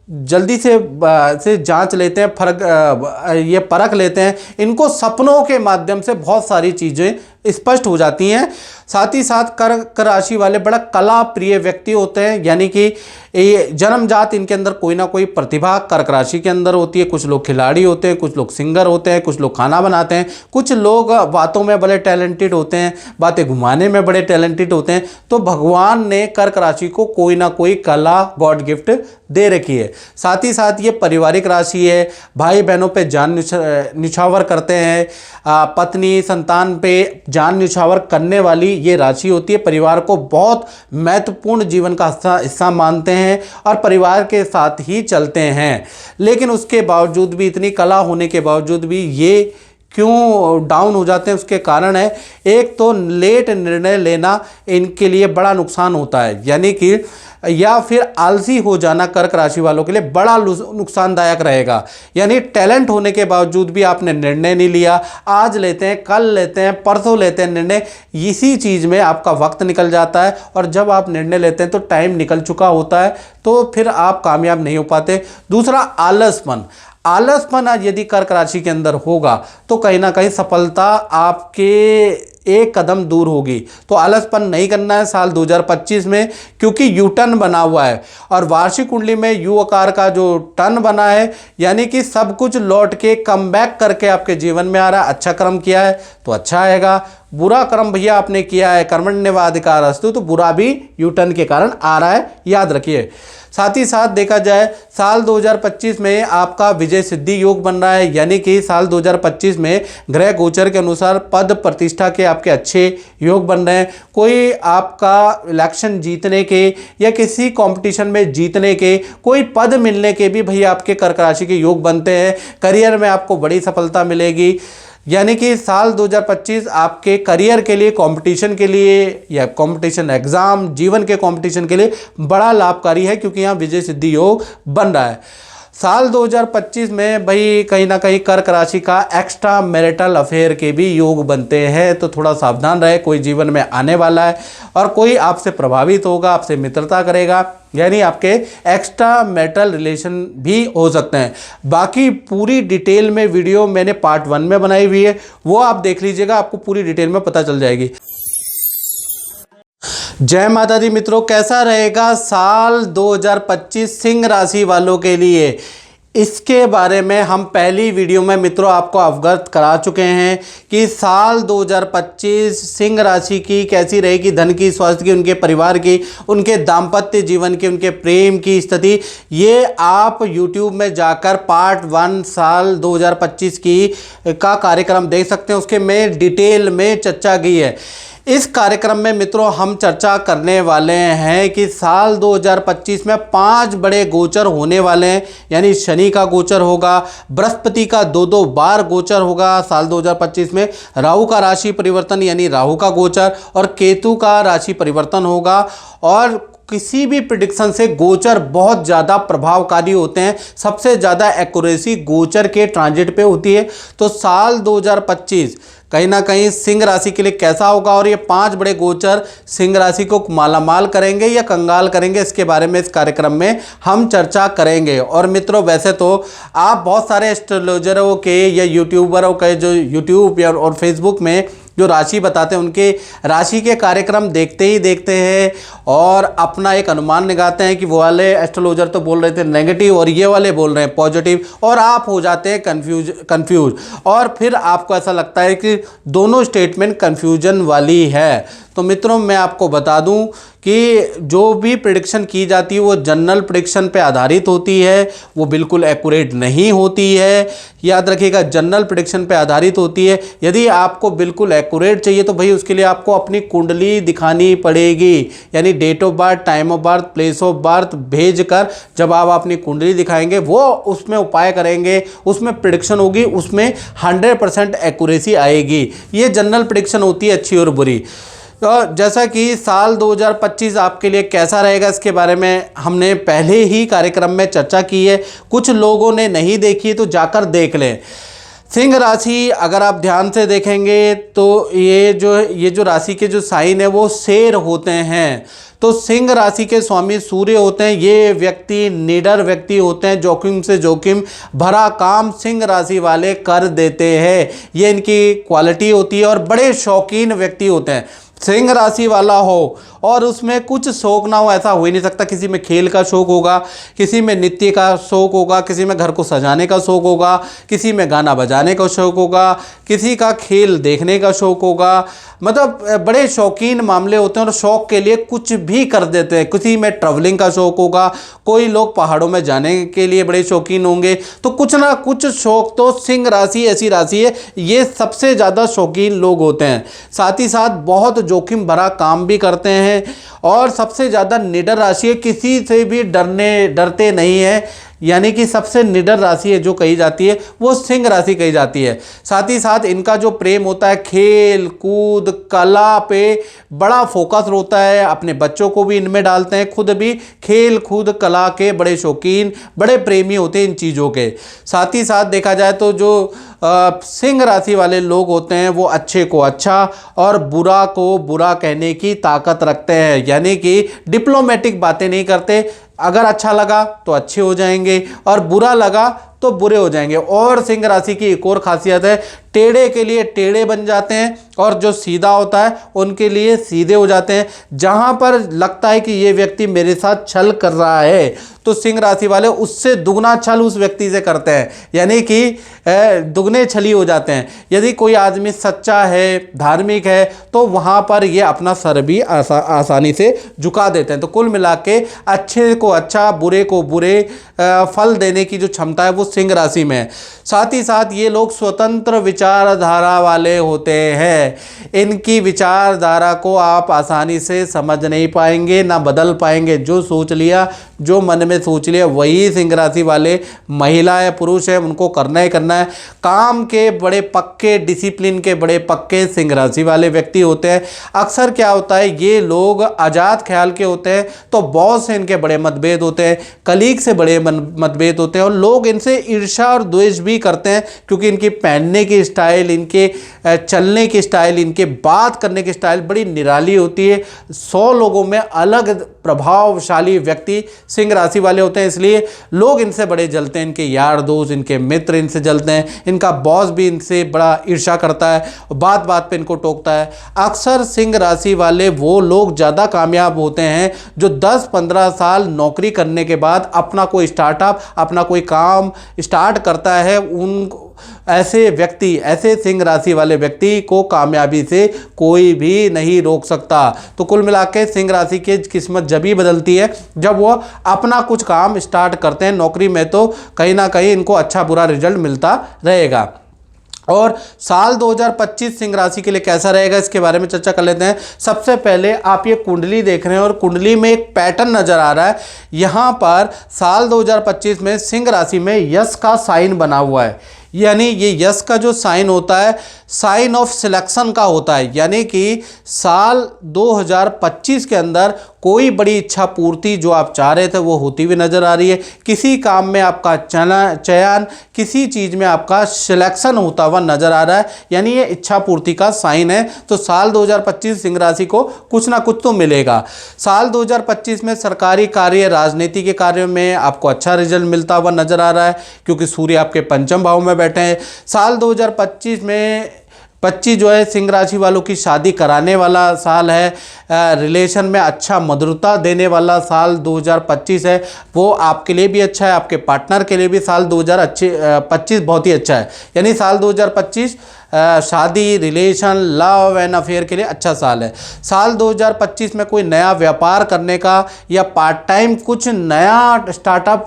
जल्दी से जांच लेते हैं, ये परख लेते हैं। इनको सपनों के माध्यम से बहुत सारी चीज़ें स्पष्ट हो जाती हैं। साथ ही साथ कर्क राशि वाले बड़ा कला प्रिय व्यक्ति होते हैं। यानी कि ये जन्मजात इनके अंदर कोई ना कोई प्रतिभा कर्क राशि के अंदर होती है। कुछ लोग खिलाड़ी होते हैं, कुछ लोग सिंगर होते हैं, कुछ लोग खाना बनाते हैं, कुछ लोग बातों में बड़े टैलेंटेड होते हैं, बातें घुमाने में बड़े टैलेंटेड होते हैं। तो भगवान ने कर्क राशि को कोई ना कोई कला गॉड गिफ्ट दे रखी है। साथ ही साथ ये पारिवारिक राशि है, भाई बहनों पे जान न्यौछावर करते हैं, पत्नी संतान पे जान न्यौछावर करने वाली ये राशि होती है। परिवार को बहुत महत्वपूर्ण जीवन का हिस्सा मानते हैं और परिवार के साथ ही चलते हैं, लेकिन उसके बावजूद भी, इतनी कला होने के बावजूद भी ये क्यों डाउन हो जाते हैं, उसके कारण है एक तो लेट निर्णय लेना इनके लिए बड़ा नुकसान होता है, यानी कि या फिर आलसी हो जाना कर्क राशि वालों के लिए बड़ा नुकसानदायक रहेगा। यानी टैलेंट होने के बावजूद भी आपने निर्णय नहीं लिया, आज लेते हैं, कल लेते हैं, परसों लेते हैं निर्णय, इसी चीज़ में आपका वक्त निकल जाता है और जब आप निर्णय लेते हैं तो टाइम निकल चुका होता है, तो फिर आप कामयाब नहीं हो पाते। दूसरा, आलसपन यदि कर्क राशि के अंदर होगा तो कहीं ना कहीं सफलता आपके एक कदम दूर होगी। तो आलसपन नहीं करना है साल 2025 में, क्योंकि यू टर्न बना हुआ है और वार्षिक कुंडली में यू आकार का जो टर्न बना है, यानी कि सब कुछ लौट के कम बैक करके आपके जीवन में आ रहा है। अच्छा कर्म किया है तो अच्छा आएगा, बुरा कर्म भैया आपने किया है, कर्मण्येवाधिकारस्तु, तो बुरा भी यू टर्न के कारण आ रहा है, याद रखिए। साथ ही साथ देखा जाए साल 2025 में आपका विजय सिद्धि योग बन रहा है, यानी कि साल 2025 में ग्रह गोचर के अनुसार पद प्रतिष्ठा के आपके अच्छे योग बन रहे हैं। कोई आपका इलेक्शन जीतने के या किसी कंपटीशन में जीतने के, कोई पद मिलने के भी भैया आपके कर्क राशि के योग बनते हैं। करियर में आपको बड़ी सफलता मिलेगी, यानी कि साल 2025 आपके करियर के लिए, कंपटीशन के लिए या कंपटीशन एग्जाम, जीवन के कंपटीशन के लिए बड़ा लाभकारी है, क्योंकि यहाँ विजय सिद्धि योग बन रहा है। साल 2025 में भाई कहीं ना कहीं कर्क राशि का एक्स्ट्रा मैरिटल अफेयर के भी योग बनते हैं, तो थोड़ा सावधान रहे, कोई जीवन में आने वाला है और कोई आपसे प्रभावित होगा, आपसे मित्रता करेगा, यानी आपके एक्स्ट्रा मैरिटल रिलेशन भी हो सकते हैं। बाकी पूरी डिटेल में वीडियो मैंने पार्ट 1 में बनाई हुई है, वो आप देख लीजिएगा, आपको पूरी डिटेल में पता चल जाएगी। जय माता दी मित्रों, कैसा रहेगा साल 2025 सिंह राशि वालों के लिए, इसके बारे में हम पहली वीडियो में मित्रों आपको अवगत करा चुके हैं कि साल 2025 सिंह राशि की कैसी रहेगी, धन की, स्वास्थ्य की, उनके परिवार की, उनके दाम्पत्य जीवन की, उनके प्रेम की स्थिति। ये आप YouTube में जाकर पार्ट 1 साल 2025 की का कार्यक्रम देख सकते हैं, उसके में डिटेल में चर्चा की है। इस कार्यक्रम में मित्रों हम चर्चा करने वाले हैं कि साल 2025 में 5 बड़े गोचर होने वाले हैं, यानी शनि का गोचर होगा, बृहस्पति का 2 बार गोचर होगा साल 2025 में, राहु का राशि परिवर्तन यानी राहु का गोचर और केतु का राशि परिवर्तन होगा। और किसी भी प्रेडिक्शन से गोचर बहुत ज़्यादा प्रभावकारी होते हैं, सबसे ज़्यादा एक्यूरेसी गोचर के ट्रांजिट पे होती है। तो साल 2025 कहीं ना कहीं सिंह राशि के लिए कैसा होगा और ये 5 बड़े गोचर सिंह राशि को मालामाल करेंगे या कंगाल करेंगे, इसके बारे में इस कार्यक्रम में हम चर्चा करेंगे। और मित्रों, वैसे तो आप बहुत सारे एस्ट्रोलॉजरों के या यूट्यूबरों के जो यूट्यूब और फेसबुक में जो राशि बताते हैं, उनके राशि के कार्यक्रम देखते ही देखते हैं और अपना एक अनुमान लगाते हैं कि वो वाले एस्ट्रोलॉजर तो बोल रहे थे नेगेटिव और ये वाले बोल रहे हैं पॉजिटिव, और आप हो जाते हैं कंफ्यूज और फिर आपको ऐसा लगता है कि दोनों स्टेटमेंट कंफ्यूजन वाली है। तो मित्रों, मैं आपको बता दूं कि जो भी प्रेडिक्शन की जाती है वो जनरल प्रेडिक्शन पे आधारित होती है, वो बिल्कुल एक्यूरेट नहीं होती है। याद रखिएगा, जनरल प्रेडिक्शन पे आधारित होती है। यदि आपको बिल्कुल एक्यूरेट चाहिए तो भाई उसके लिए आपको अपनी कुंडली दिखानी पड़ेगी, यानी date of birth, time of birth, place of birth भेज कर जब आप अपनी कुंडली दिखाएंगे, वो उसमें उपाय करेंगे, उसमें प्रेडिक्शन होगी, उसमें 100% एक्यूरेसी आएगी। ये जनरल प्रेडिक्शन होती है, अच्छी और बुरी। तो जैसा कि साल 2025 आपके लिए कैसा रहेगा, इसके बारे में हमने पहले ही कार्यक्रम में चर्चा की है, कुछ लोगों ने नहीं देखी तो जाकर देख लें। सिंह राशि अगर आप ध्यान से देखेंगे तो ये जो राशि के जो साइन है वो शेर होते हैं। तो सिंह राशि के स्वामी सूर्य होते हैं। ये व्यक्ति निडर व्यक्ति होते हैं, जोखिम से जोखिम भरा काम सिंह राशि वाले कर देते हैं, ये इनकी क्वालिटी होती है और बड़े शौकीन व्यक्ति होते हैं। सिंह राशि वाला हो और उसमें कुछ शौक ना हो, ऐसा हो ही नहीं सकता। किसी में खेल का शौक होगा, किसी में नृत्य का शौक होगा, किसी में घर को सजाने का शौक होगा, किसी में गाना बजाने का शौक होगा, किसी का खेल देखने का शौक होगा। मतलब बड़े शौकीन मामले होते हैं और शौक के लिए कुछ भी कर देते हैं। किसी में ट्रैवलिंग का शौक होगा, कोई लोग पहाड़ों में जाने के लिए बड़े शौकीन होंगे। तो कुछ ना कुछ शौक तो सिंह राशि ऐसी राशि है, ये सबसे ज़्यादा शौकीन लोग होते हैं। साथ ही साथ बहुत जोखिम भरा काम भी करते हैं और सबसे ज़्यादा निडर राशि है, किसी से भी डरते नहीं है। यानी कि सबसे निडर राशि है जो कही जाती है वो सिंह राशि कही जाती है। साथ ही साथ इनका जो प्रेम होता है खेल कूद कला पे बड़ा फोकस होता है। अपने बच्चों को भी इनमें डालते हैं, खुद भी खेल कूद कला के बड़े शौकीन बड़े प्रेमी होते हैं इन चीज़ों के। साथ ही साथ देखा जाए तो जो सिंह राशि वाले लोग होते हैं वो अच्छे को अच्छा और बुरा को बुरा कहने की ताकत रखते हैं। यानी कि डिप्लोमेटिक बातें नहीं करते। अगर अच्छा लगा तो अच्छे हो जाएंगे और बुरा लगा तो बुरे हो जाएंगे। और सिंह राशि की एक और खासियत है, टेढ़े के लिए टेढ़े बन जाते हैं और जो सीधा होता है उनके लिए सीधे हो जाते हैं। जहां पर लगता है कि ये व्यक्ति मेरे साथ छल कर रहा है तो सिंह राशि वाले उससे दुगना छल उस व्यक्ति से करते हैं, यानी कि दुगने छली हो जाते हैं। यदि कोई आदमी सच्चा है धार्मिक है तो वहां पर ये अपना सर भी आसानी से झुका देते हैं। तो कुल मिला के अच्छे को अच्छा बुरे को बुरे फल देने की जो क्षमता है वो सिंह राशि में है। साथ ही साथ ये लोग स्वतंत्र विचारधारा वाले होते हैं। इनकी विचारधारा को आप आसानी से समझ नहीं पाएंगे ना बदल पाएंगे। जो सोच लिया जो मन में सोच लिया वही सिंह राशि वाले महिला है पुरुष है उनको करना ही करना है। काम के बड़े पक्के डिसिप्लिन के बड़े पक्के सिंह राशि वाले व्यक्ति होते हैं। अक्सर क्या होता है ये लोग आज़ाद ख्याल के होते हैं तो बॉस से इनके बड़े मतभेद होते हैं, कलीग से बड़े मतभेद होते हैं और लोग इनसे ईर्ष्या और द्वेष भी करते हैं क्योंकि इनकी पहनने की स्टाइल, इनके चलने की स्टाइल, इनके बात करने की स्टाइल बड़ी निराली होती है। 100 लोगों में अलग प्रभावशाली व्यक्ति सिंह राशि वाले होते हैं, इसलिए लोग इनसे बड़े जलते हैं। इनके यार दोस्त इनके मित्र इनसे जलते हैं, इनका बॉस भी इनसे बड़ा ईर्ष्या करता है, बात बात पे इनको टोकता है। अक्सर सिंह राशि वाले वो लोग ज़्यादा कामयाब होते हैं जो 10-15 साल नौकरी करने के बाद अपना कोई स्टार्टअप अपना कोई काम स्टार्ट करता है। उन ऐसे व्यक्ति ऐसे सिंह राशि वाले व्यक्ति को कामयाबी से कोई भी नहीं रोक सकता। तो कुल मिला के सिंह राशि की किस्मत जब ही बदलती है जब वो अपना कुछ काम स्टार्ट करते हैं। नौकरी में तो कहीं ना कहीं इनको अच्छा बुरा रिजल्ट मिलता रहेगा। और साल 2025 सिंह राशि के लिए कैसा रहेगा इसके बारे में चर्चा कर लेते हैं। सबसे पहले आप ये कुंडली देख रहे हैं और कुंडली में एक पैटर्न नजर आ रहा है। यहाँ पर साल 2025 में सिंह राशि में यश का साइन बना हुआ है, यानी ये यश का जो साइन होता है साइन ऑफ सिलेक्शन का होता है। यानी कि साल 2025 के अंदर कोई बड़ी इच्छा पूर्ति जो आप चाह रहे थे वो होती हुई नज़र आ रही है। किसी काम में आपका चयन किसी चीज़ में आपका सिलेक्शन होता हुआ नज़र आ रहा है, यानी ये इच्छा पूर्ति का साइन है। तो साल 2025 सिंह राशि को कुछ ना कुछ तो मिलेगा। साल 2025 में सरकारी कार्य राजनीति के कार्यों में आपको अच्छा रिजल्ट मिलता हुआ नज़र आ रहा है क्योंकि सूर्य आपके पंचम भाव में बैठे हैं। साल 2025 में 25 जो है सिंह राशि वालों की शादी कराने वाला साल है। रिलेशन में अच्छा मधुरता देने वाला साल 2025 है। वो आपके लिए भी अच्छा है, आपके पार्टनर के लिए भी साल 2025 बहुत ही अच्छा है। यानी साल 2025 शादी रिलेशन लव एंड अफेयर के लिए अच्छा साल है। साल 2025 में कोई नया व्यापार करने का या पार्ट टाइम कुछ नया स्टार्टअप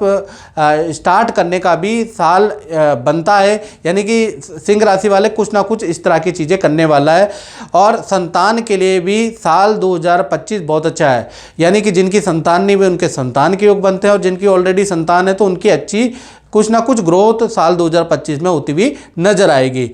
स्टार्ट करने का भी साल बनता है। यानी कि सिंह राशि वाले कुछ ना कुछ इस तरह की चीज़ें करने वाला है। और संतान के लिए भी साल 2025 बहुत अच्छा है। यानी कि जिनकी संतान नहीं हुई उनके संतान के योग बनते हैं और जिनकी ऑलरेडी संतान है तो उनकी अच्छी कुछ ना कुछ ग्रोथ साल 2025 में होती हुई नजर आएगी।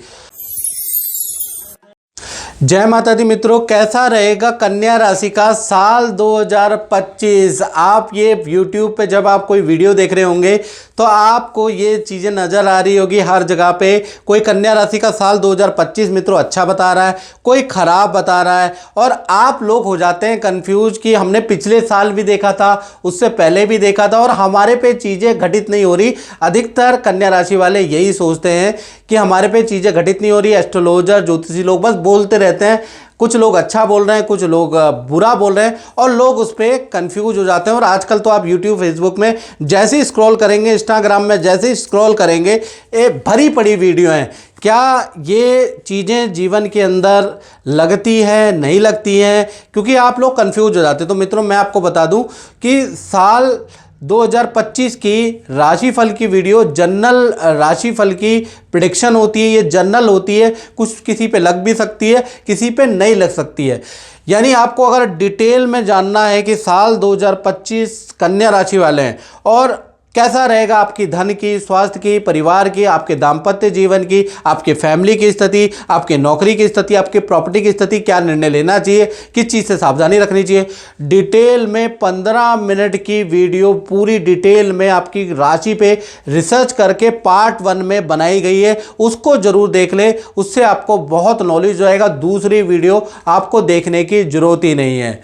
जय माता दी मित्रों, कैसा रहेगा कन्या राशि का साल 2025। आप ये YouTube पे जब आप कोई वीडियो देख रहे होंगे तो आपको ये चीज़ें नज़र आ रही होगी हर जगह पे। कोई कन्या राशि का साल 2025 मित्रों अच्छा बता रहा है, कोई ख़राब बता रहा है और आप लोग हो जाते हैं कंफ्यूज कि हमने पिछले साल भी देखा था, उससे पहले भी देखा था और हमारे पे चीज़ें घटित नहीं हो रही। अधिकतर कन्या राशि वाले यही सोचते हैं कि हमारे पे चीज़ें घटित नहीं हो रही। एस्ट्रोलॉजर ज्योतिषी लोग बस बोलते रहते हैं, कुछ लोग अच्छा बोल रहे हैं, कुछ लोग बुरा बोल रहे हैं और लोग उस पर कंफ्यूज हो जाते हैं। और आजकल तो आप यूट्यूब फेसबुक में जैसे ही स्क्रॉल करेंगे, इंस्टाग्राम में जैसे ही स्क्रॉल करेंगे, ये भरी पड़ी वीडियो हैं। क्या ये चीज़ें जीवन के अंदर लगती हैं, नहीं लगती हैं, क्योंकि आप लोग कंफ्यूज हो जाते हैं। तो मित्रों, मैं आपको बता दूं कि साल 2025 की राशिफल की वीडियो जनरल राशिफल की प्रेडिक्शन होती है। ये जनरल होती है, कुछ किसी पे लग भी सकती है, किसी पे नहीं लग सकती है। यानी आपको अगर डिटेल में जानना है कि साल 2025 कन्या राशि वाले हैं और कैसा रहेगा आपकी धन की, स्वास्थ्य की, परिवार की, आपके दाम्पत्य जीवन की, आपके फैमिली की स्थिति, आपके नौकरी की स्थिति, आपके प्रॉपर्टी की स्थिति, क्या निर्णय लेना चाहिए, किस चीज़ से सावधानी रखनी चाहिए, डिटेल में 15 मिनट की वीडियो पूरी डिटेल में आपकी राशि पे रिसर्च करके पार्ट 1 में बनाई गई है। उसको जरूर देख ले, उससे आपको बहुत नॉलेज आएगा। दूसरी वीडियो आपको देखने की जरूरत ही नहीं है।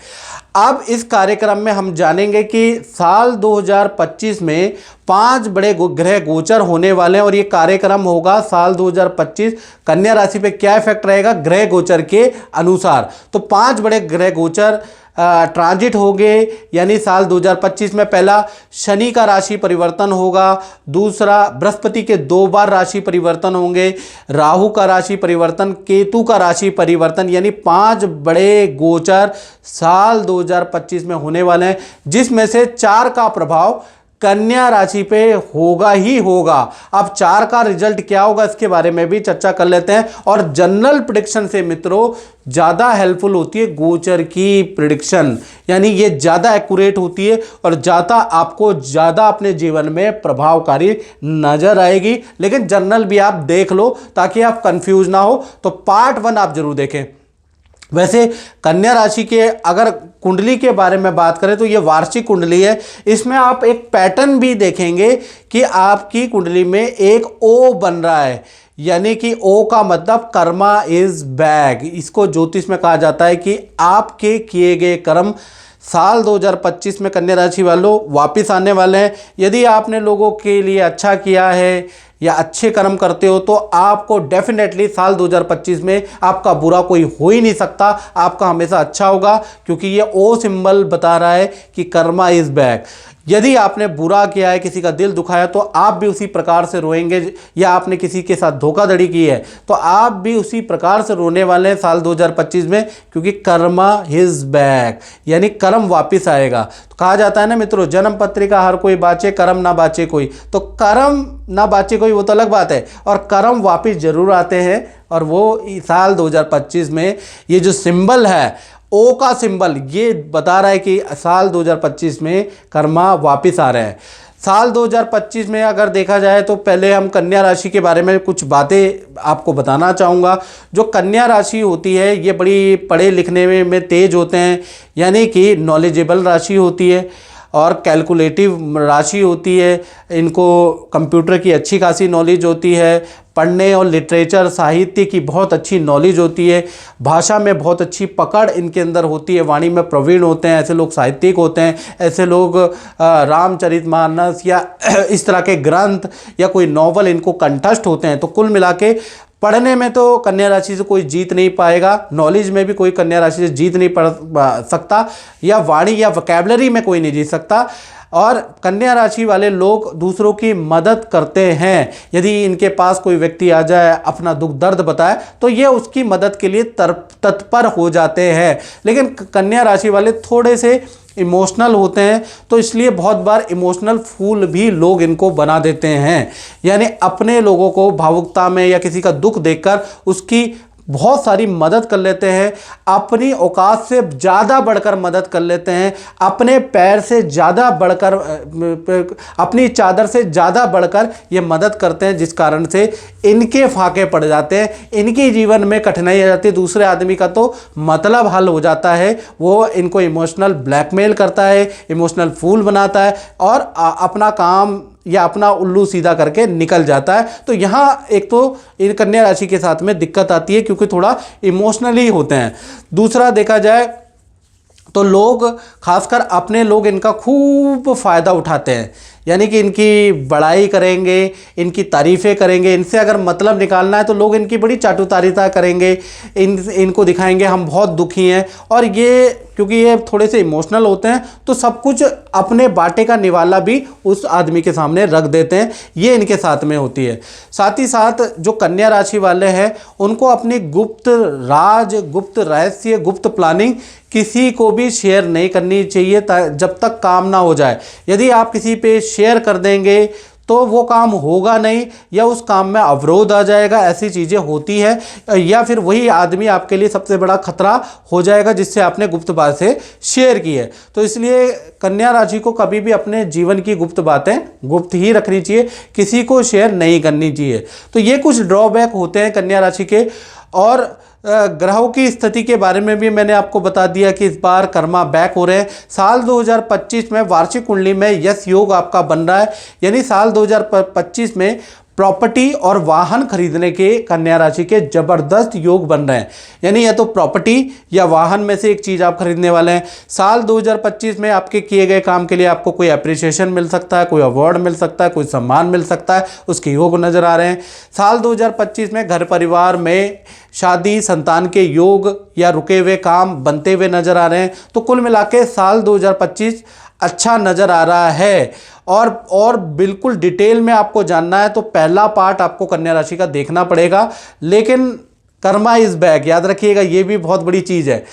अब इस कार्यक्रम में हम जानेंगे कि साल 2025 में 5 बड़े ग्रह गोचर होने वाले हैं और ये कार्यक्रम होगा साल 2025 कन्या राशि पे क्या इफेक्ट रहेगा ग्रह गोचर के अनुसार। तो 5 बड़े ग्रह गोचर ट्रांजिट हो गए, यानी साल 2025 में पहला शनि का राशि परिवर्तन होगा, दूसरा बृहस्पति के 2 बार राशि परिवर्तन होंगे, राहु का राशि परिवर्तन, केतु का राशि परिवर्तन, यानी 5 बड़े गोचर साल 2025 में होने वाले हैं, जिसमें से 4 का प्रभाव कन्या राशि पे होगा ही होगा। अब 4 का रिजल्ट क्या होगा इसके बारे में भी चर्चा कर लेते हैं। और जनरल प्रेडिक्शन से मित्रों ज़्यादा हेल्पफुल होती है गोचर की प्रेडिक्शन, यानी ये ज़्यादा एक्यूरेट होती है और ज़्यादा आपको ज़्यादा अपने जीवन में प्रभावकारी नजर आएगी। लेकिन जनरल भी आप देख लो ताकि आप कंफ्यूज ना हो। तो पार्ट 1 आप जरूर देखें। वैसे कन्या राशि के अगर कुंडली के बारे में बात करें तो ये वार्षिक कुंडली है। इसमें आप एक पैटर्न भी देखेंगे कि आपकी कुंडली में एक ओ बन रहा है, यानी कि ओ का मतलब कर्मा इज बैक। इसको ज्योतिष में कहा जाता है कि आपके किए गए कर्म साल 2025 में कन्या राशि वालों वापस आने वाले हैं। यदि आपने लोगों के लिए अच्छा किया है या अच्छे कर्म करते हो तो आपको डेफिनेटली साल 2025 में आपका बुरा कोई हो ही नहीं सकता, आपका हमेशा अच्छा होगा, क्योंकि ये ओ सिंबल बता रहा है कि कर्मा इज बैक। यदि आपने बुरा किया है, किसी का दिल दुखाया, तो आप भी उसी प्रकार से रोएंगे, या आपने किसी के साथ धोखाधड़ी की है तो आप भी उसी प्रकार से रोने वाले हैं साल 2025 में, क्योंकि कर्मा इज बैक, यानी कर्म वापिस आएगा। तो कहा जाता है ना मित्रों, जन्म पत्रिका हर कोई बाचे, कर्म ना बाचे कोई। तो कर्म ना बाचे कोई वो तो अलग बात है, और कर्म वापिस जरूर आते हैं। और वो साल 2025 में ये जो सिंबल है ओ का सिंबल, ये बता रहा है कि साल 2025 में कर्मा वापस आ रहे हैं। साल 2025 में अगर देखा जाए तो पहले हम कन्या राशि के बारे में कुछ बातें आपको बताना चाहूँगा। जो कन्या राशि होती है ये बड़ी पढ़े लिखने में तेज होते हैं, यानी कि नॉलेजेबल राशि होती है और कैलकुलेटिव राशि होती है। इनको कंप्यूटर की अच्छी खासी नॉलेज होती है, पढ़ने और लिटरेचर साहित्य की बहुत अच्छी नॉलेज होती है, भाषा में बहुत अच्छी पकड़ इनके अंदर होती है, वाणी में प्रवीण होते हैं। ऐसे लोग साहित्यिक होते हैं, ऐसे लोग रामचरितमानस या इस तरह के ग्रंथ या कोई नॉवल इनको कंठस्थ होते हैं। तो कुल मिला के पढ़ने में तो कन्या राशि से कोई जीत नहीं पाएगा, नॉलेज में भी कोई कन्या राशि से जीत नहीं पड़ सकता, या वाणी या वोकैबुलरी में कोई नहीं जीत सकता। और कन्या राशि वाले लोग दूसरों की मदद करते हैं। यदि इनके पास कोई व्यक्ति आ जाए, अपना दुख दर्द बताए, तो ये उसकी मदद के लिए तत्पर हो जाते हैं। लेकिन कन्या राशि वाले थोड़े से इमोशनल होते हैं, तो इसलिए बहुत बार इमोशनल फूल भी लोग इनको बना देते हैं, यानी अपने लोगों को भावुकता में या किसी का दुख देखकर उसकी बहुत सारी मदद कर लेते हैं, अपनी औकात से ज़्यादा बढ़कर मदद कर लेते हैं, अपने पैर से ज़्यादा बढ़कर, अपनी चादर से ज़्यादा बढ़कर ये मदद करते हैं, जिस कारण से इनके फाके पड़ जाते हैं, इनके जीवन में कठिनाई आ जाती है। दूसरे आदमी का तो मतलब हल हो जाता है, वो इनको इमोशनल ब्लैकमेल करता है, इमोशनल फूल बनाता है और अपना काम या अपना उल्लू सीधा करके निकल जाता है। तो यहाँ एक तो इन कन्या राशि के साथ में दिक्कत आती है, क्योंकि थोड़ा इमोशनली होते हैं। दूसरा देखा जाए तो लोग, खासकर अपने लोग, इनका खूब फ़ायदा उठाते हैं। यानी कि इनकी बड़ाई करेंगे, इनकी तारीफ़ें करेंगे, इनसे अगर मतलब निकालना है तो लोग इनकी बड़ी चाटुकारिता करेंगे, इनको दिखाएंगे हम बहुत दुखी हैं। और ये क्योंकि ये थोड़े से इमोशनल होते हैं तो सब कुछ अपने बाटे का निवाला भी उस आदमी के सामने रख देते हैं, ये इनके साथ में होती है। साथ ही साथ जो कन्या राशि वाले हैं उनको अपनी गुप्त राज, गुप्त रहस्य, गुप्त प्लानिंग किसी को भी शेयर नहीं करनी चाहिए जब तक काम ना हो जाए। यदि आप किसी पे शेयर कर देंगे तो वो काम होगा नहीं या उस काम में अवरोध आ जाएगा, ऐसी चीज़ें होती है। या फिर वही आदमी आपके लिए सबसे बड़ा खतरा हो जाएगा जिससे आपने गुप्त बात से शेयर की है। तो इसलिए कन्या राशि को कभी भी अपने जीवन की गुप्त बातें गुप्त ही रखनी चाहिए, किसी को शेयर नहीं करनी चाहिए। तो ये कुछ ड्रॉबैक होते हैं कन्या राशि के। और ग्रहों की स्थिति के बारे में भी मैंने आपको बता दिया कि इस बार कर्मा बैक हो रहे हैं। साल 2025 में वार्षिक कुंडली में यश योग आपका बन रहा है, यानी साल 2025 में प्रॉपर्टी और वाहन खरीदने के कन्या राशि के जबरदस्त योग बन रहे हैं। यानी या तो प्रॉपर्टी या वाहन में से एक चीज़ आप खरीदने वाले हैं। साल 2025 में आपके किए गए काम के लिए आपको कोई अप्रिसिएशन मिल सकता है, कोई अवार्ड मिल सकता है, कोई सम्मान मिल सकता है, उसके योग नज़र आ रहे हैं। साल 2025 में घर परिवार में शादी, संतान के योग या रुके हुए काम बनते हुए नजर आ रहे हैं। तो कुल मिला के साल 2025 अच्छा नज़र आ रहा है। और बिल्कुल डिटेल में आपको जानना है तो पहला पार्ट आपको कन्या राशि का देखना पड़ेगा। लेकिन कर्मा इज बैक, याद रखिएगा, ये भी बहुत बड़ी चीज़ है।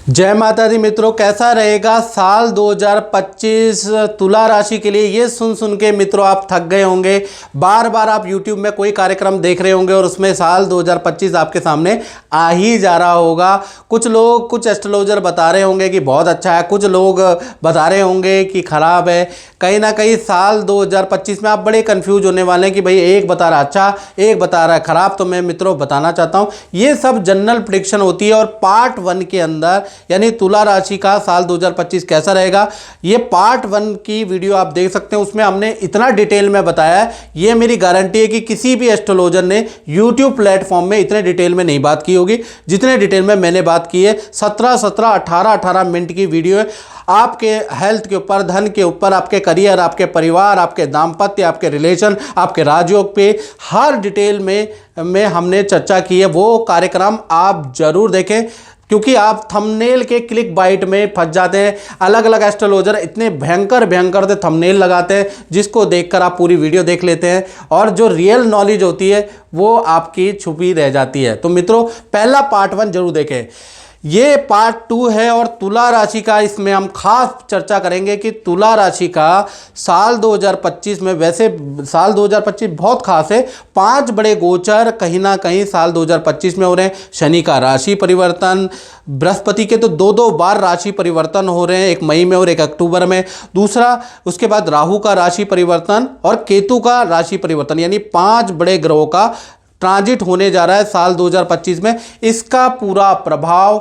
जय माता दी मित्रों, कैसा रहेगा साल 2025 तुला राशि के लिए? ये सुन के मित्रों आप थक गए होंगे। बार बार आप YouTube में कोई कार्यक्रम देख रहे होंगे और उसमें साल 2025 आपके सामने आ ही जा रहा होगा। कुछ लोग, कुछ एस्ट्रोलॉजर बता रहे होंगे कि बहुत अच्छा है, कुछ लोग बता रहे होंगे कि ख़राब है। कहीं ना कहीं साल 2025 में आप बड़े कंफ्यूज होने वाले हैं कि भाई एक बता रहा अच्छा, एक बता रहा है ख़राब। तो मैं मित्रों बताना चाहता हूँ ये सब जनरल प्रेडिक्शन होती है। और पार्ट 1 के अंदर यानी तुला राशि का साल 2025 कैसा रहेगा, ये पार्ट 1 की वीडियो आप देख सकते हैं। उसमें हमने इतना डिटेल में बताया है, ये मेरी गारंटी है कि किसी भी एस्ट्रोलॉजर ने यूट्यूब प्लेटफॉर्म में इतने डिटेल में नहीं बात की होगी जितने डिटेल में मैंने बात की है। 17-18 मिनट की वीडियो है। आपके हेल्थ के ऊपर, धन के ऊपर, आपके करियर, आपके परिवार, आपके दाम्पत्य, आपके रिलेशन, आपके राजयोग पे हर डिटेल में हमने चर्चा की है। वो कार्यक्रम आप जरूर देखें क्योंकि आप थंबनेल के क्लिक बाइट में फंस जाते हैं। अलग अलग एस्ट्रोलॉजर इतने भयंकर से थंबनेल लगाते हैं जिसको देखकर आप पूरी वीडियो देख लेते हैं और जो रियल नॉलेज होती है वो आपकी छुपी रह जाती है। तो मित्रों पहला पार्ट 1 जरूर देखें। ये पार्ट 2 है और तुला राशि का इसमें हम खास चर्चा करेंगे कि तुला राशि का साल 2025 में, वैसे साल 2025 बहुत खास है। 5 बड़े गोचर कहीं ना कहीं साल 2025 में हो रहे हैं। शनि का राशि परिवर्तन, बृहस्पति के तो 2 बार राशि परिवर्तन हो रहे हैं, एक मई में और एक अक्टूबर में। दूसरा उसके बाद राहु का राशि परिवर्तन और केतु का राशि परिवर्तन, यानी 5 बड़े ग्रहों का ट्रांजिट होने जा रहा है साल 2025 में। इसका पूरा प्रभाव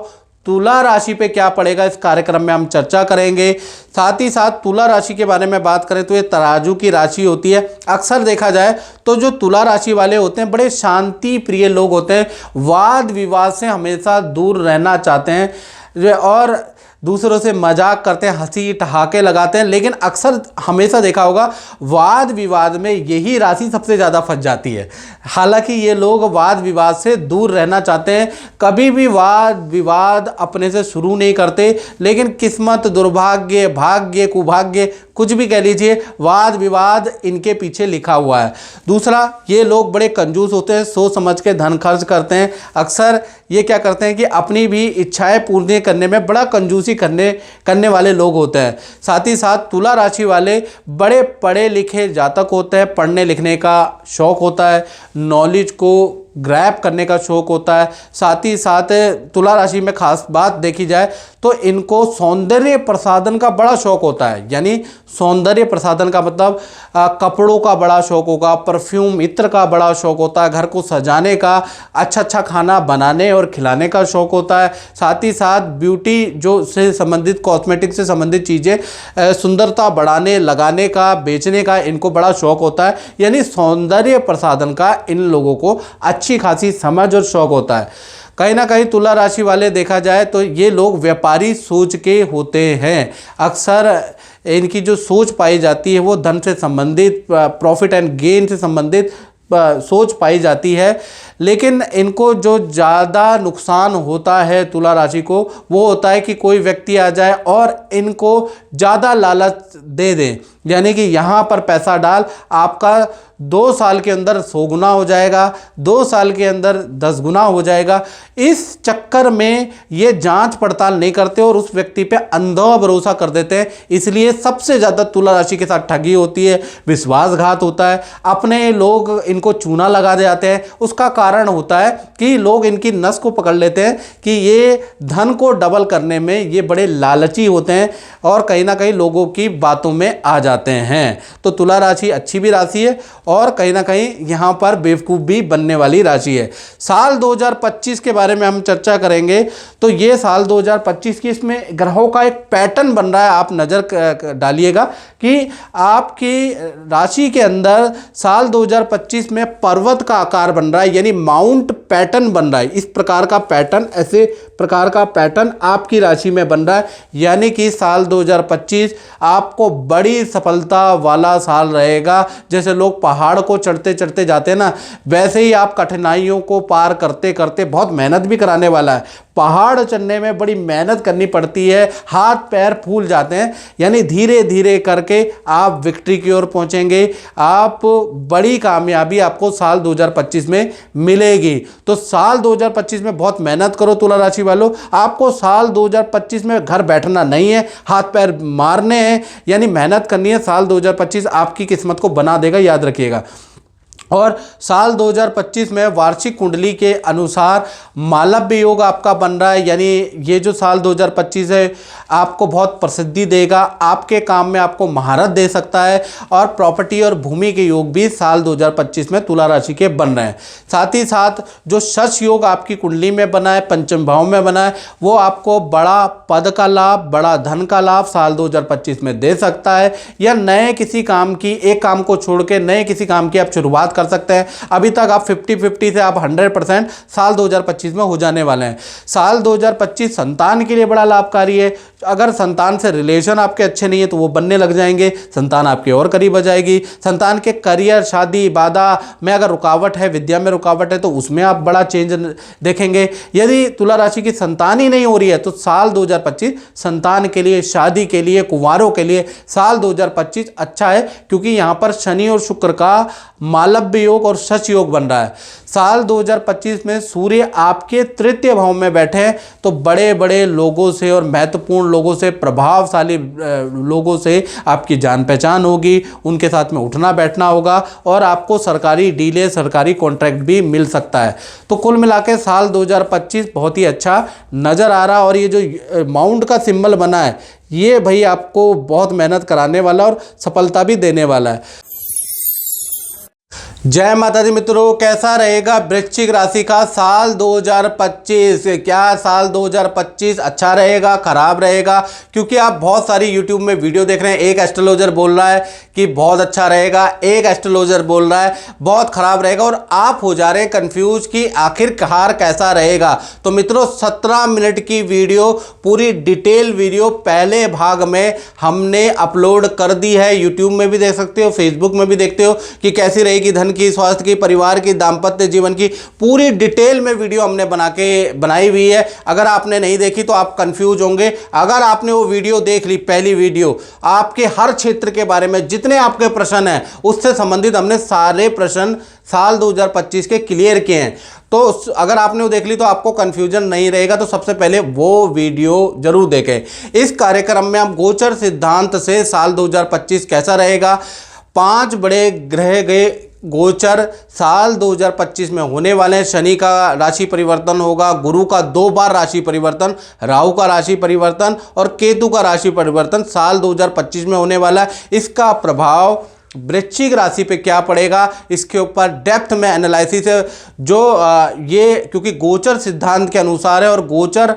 तुला राशि पे क्या पड़ेगा इस कार्यक्रम में हम चर्चा करेंगे। साथ ही साथ तुला राशि के बारे में बात करें तो ये तराजू की राशि होती है। अक्सर देखा जाए तो जो तुला राशि वाले होते हैं बड़े शांति प्रिय लोग होते हैं, वाद विवाद से हमेशा दूर रहना चाहते हैं और दूसरों से मजाक करते हैं, हंसी ठहाके लगाते हैं। लेकिन अक्सर हमेशा देखा होगा वाद विवाद में यही राशि सबसे ज़्यादा फंस जाती है। हालांकि ये लोग वाद विवाद से दूर रहना चाहते हैं, कभी भी वाद विवाद अपने से शुरू नहीं करते। लेकिन किस्मत, दुर्भाग्य, भाग्य, कुभाग्य, कुछ भी कह लीजिए, वाद विवाद इनके पीछे लिखा हुआ है। दूसरा, ये लोग बड़े कंजूस होते हैं, सोच समझ के धन खर्च करते हैं। अक्सर ये क्या करते हैं कि अपनी भी इच्छाएं पूर्ण करने में बड़ा कंजूसी करने वाले लोग होते हैं। साथ ही साथ तुला राशि वाले बड़े पढ़े लिखे जातक होते हैं, पढ़ने लिखने का शौक होता है, नॉलेज को ग्रैब करने का शौक होता है। साथ ही साथ तुला राशि में खास बात देखी जाए तो इनको सौंदर्य प्रसाधन का बड़ा शौक होता है। यानी सौंदर्य प्रसाधन का मतलब कपड़ों का बड़ा शौक होगा, परफ्यूम, इत्र का बड़ा शौक होता है, घर को सजाने का, अच्छा खाना बनाने और खिलाने का शौक होता है। साथ ही साथ ब्यूटी जो से संबंधित, कॉस्मेटिक से संबंधित चीज़ें, सुंदरता बढ़ाने, लगाने का, बेचने का इनको बड़ा शौक होता है। यानी सौंदर्य प्रसाधन का इन लोगों को अच्छी खासी समझ और शौक होता है। कहीं ना कहीं तुला राशि वाले देखा जाए तो ये लोग व्यापारी सोच के होते हैं। अक्सर इनकी जो सोच पाई जाती है वो धन से संबंधित, प्रॉफिट एंड गेन से संबंधित सोच पाई जाती है। लेकिन इनको जो ज़्यादा नुकसान होता है तुला राशि को, वो होता है कि कोई व्यक्ति आ जाए और इनको ज़्यादा लालच दे दे, यानी कि यहाँ पर पैसा डाल, आपका 2 साल के अंदर 100 गुना हो जाएगा, 2 साल के अंदर 10 गुना हो जाएगा। इस चक्कर में ये जांच पड़ताल नहीं करते और उस व्यक्ति पे अंधा भरोसा कर देते हैं। इसलिए सबसे ज़्यादा तुला राशि के साथ ठगी होती है, विश्वासघात होता है, अपने लोग इनको चूना लगा दे जाते हैं। उसका कारण होता है कि लोग इनकी नस को पकड़ लेते हैं कि ये धन को डबल करने में ये बड़े लालची होते हैं और कहीं ना कहीं लोगों की बातों में आ जाते हैं। तो तुला राशि अच्छी भी राशि है और कहीं ना कहीं यहाँ पर बेवकूफ़ भी बनने वाली राशि है। साल 2025 के बारे में हम चर्चा करेंगे तो ये साल 2025 की इसमें ग्रहों का एक पैटर्न बन रहा है। आप नज़र डालिएगा कि आपकी राशि के अंदर साल 2025 में पर्वत का आकार बन रहा है, यानी माउंट पैटर्न बन रहा है। इस प्रकार का पैटर्न, ऐसे प्रकार का पैटर्न आपकी राशि में बन रहा है, यानी कि साल 2025 आपको बड़ी सफलता वाला साल रहेगा। जैसे लोग पहाड़ को चढ़ते चढ़ते जाते हैं ना, वैसे ही आप कठिनाइयों को पार करते करते, बहुत मेहनत भी कराने वाला है, पहाड़ चढ़ने में बड़ी मेहनत करनी पड़ती है, हाथ पैर फूल जाते हैं, यानी धीरे धीरे करके आप विक्ट्री की ओर पहुंचेंगे। आप बड़ी कामयाबी आपको साल 2025 में मिलेगी। तो साल 2025 में बहुत मेहनत करो तुला राशि वालों। आपको साल 2025 में घर बैठना नहीं है, हाथ पैर मारने हैं, यानी मेहनत करनी है। साल 2025 आपकी किस्मत को बना देगा, याद रखिएगा। और साल 2025 में वार्षिक कुंडली के अनुसार मालव्य योग आपका बन रहा है, यानी ये जो साल 2025 है आपको बहुत प्रसिद्धि देगा, आपके काम में आपको महारत दे सकता है। और प्रॉपर्टी और भूमि के योग भी साल 2025 में तुला राशि के बन रहे हैं। साथ ही साथ जो शश योग आपकी कुंडली में बना है, पंचम भाव में बना है, वो आपको बड़ा पद का लाभ, बड़ा धन का लाभ साल 2025 में दे सकता है। या नए किसी काम की, एक काम को छोड़ के नए किसी काम की आप शुरुआत कर सकते हैं। अभी तक आप 50-50 से आप 100% साल 2025 में हो जाने वाले हैं। साल 2025 संतान के लिए बड़ा लाभकारी है। अगर संतान से रिलेशन आपके अच्छे नहीं है तो वो बनने लग जाएंगे, संतान आपके और करीब आ जाएगी। संतान के करियर, शादी, बाधा में अगर रुकावट है, विद्या में रुकावट है, तो उसमें आप बड़ा चेंज देखेंगे। यदि तुला राशि की संतान ही नहीं हो रही है तो साल 2025 संतान के लिए, शादी के लिए, कुंवारों के लिए साल 2025 अच्छा है, क्योंकि यहाँ पर शनि और शुक्र का मालव्य योग और शश योग बन रहा है। साल 2025 में सूर्य आपके तृतीय भाव में बैठे हैं तो बड़े बड़े लोगों से और महत्वपूर्ण लोगों से, प्रभावशाली लोगों से आपकी जान पहचान होगी, उनके साथ में उठना बैठना होगा और आपको सरकारी डीले, सरकारी कॉन्ट्रैक्ट भी मिल सकता है। तो कुल मिला के साल 2025 बहुत ही अच्छा नज़र आ रहा। और ये जो माउंट का सिंबल बना है ये भाई आपको बहुत मेहनत कराने वाला और सफलता भी देने वाला है। जय माता दी मित्रों, कैसा रहेगा वृश्चिक राशि का साल 2025? क्या साल 2025 अच्छा रहेगा, खराब रहेगा? क्योंकि आप बहुत सारी यूट्यूब में वीडियो देख रहे हैं, एक एस्ट्रोलॉजर बोल रहा है कि बहुत अच्छा रहेगा, एक एस्ट्रोलॉजर बोल रहा है बहुत खराब रहेगा, और आप हो जा रहे हैं कंफ्यूज कि आखिरकार कैसा रहेगा। तो मित्रों 17 मिनट की वीडियो, पूरी डिटेल वीडियो पहले भाग में हमने अपलोड कर दी है। यूट्यूब में भी देख सकते हो, फेसबुक में भी देखते हो कि कैसी रहेगी धन की, स्वास्थ्य की, परिवार की, दाम्पत्य जीवन की पूरी डिटेल में वीडियो हमने बनाई हुई है। अगर आपने नहीं देखी तो आप कंफ्यूज होंगे। अगर आपने वो वीडियो देख ली, पहली वीडियो, आपके हर क्षेत्र के बारे में जितने आपके प्रश्न हैं उससे संबंधित हमने सारे प्रश्न साल 2025 के क्लियर किए हैं। तो अगर आपने वो देख ली तो आपको कंफ्यूजन नहीं रहेगा। तो सबसे पहले वो वीडियो जरूर देखें। इस कार्यक्रम में हम गोचर सिद्धांत से साल 2025 कैसा रहेगा, 5 बड़े ग्रह गए गोचर साल 2025 में होने वाले हैं। शनि का राशि परिवर्तन होगा, गुरु का 2 बार राशि परिवर्तन, राहु का राशि परिवर्तन और केतु का राशि परिवर्तन साल 2025 में होने वाला है। इसका प्रभाव वृश्चिक राशि पे क्या पड़ेगा, इसके ऊपर डेप्थ में एनालिसिस है। जो ये क्योंकि गोचर सिद्धांत के अनुसार है और गोचर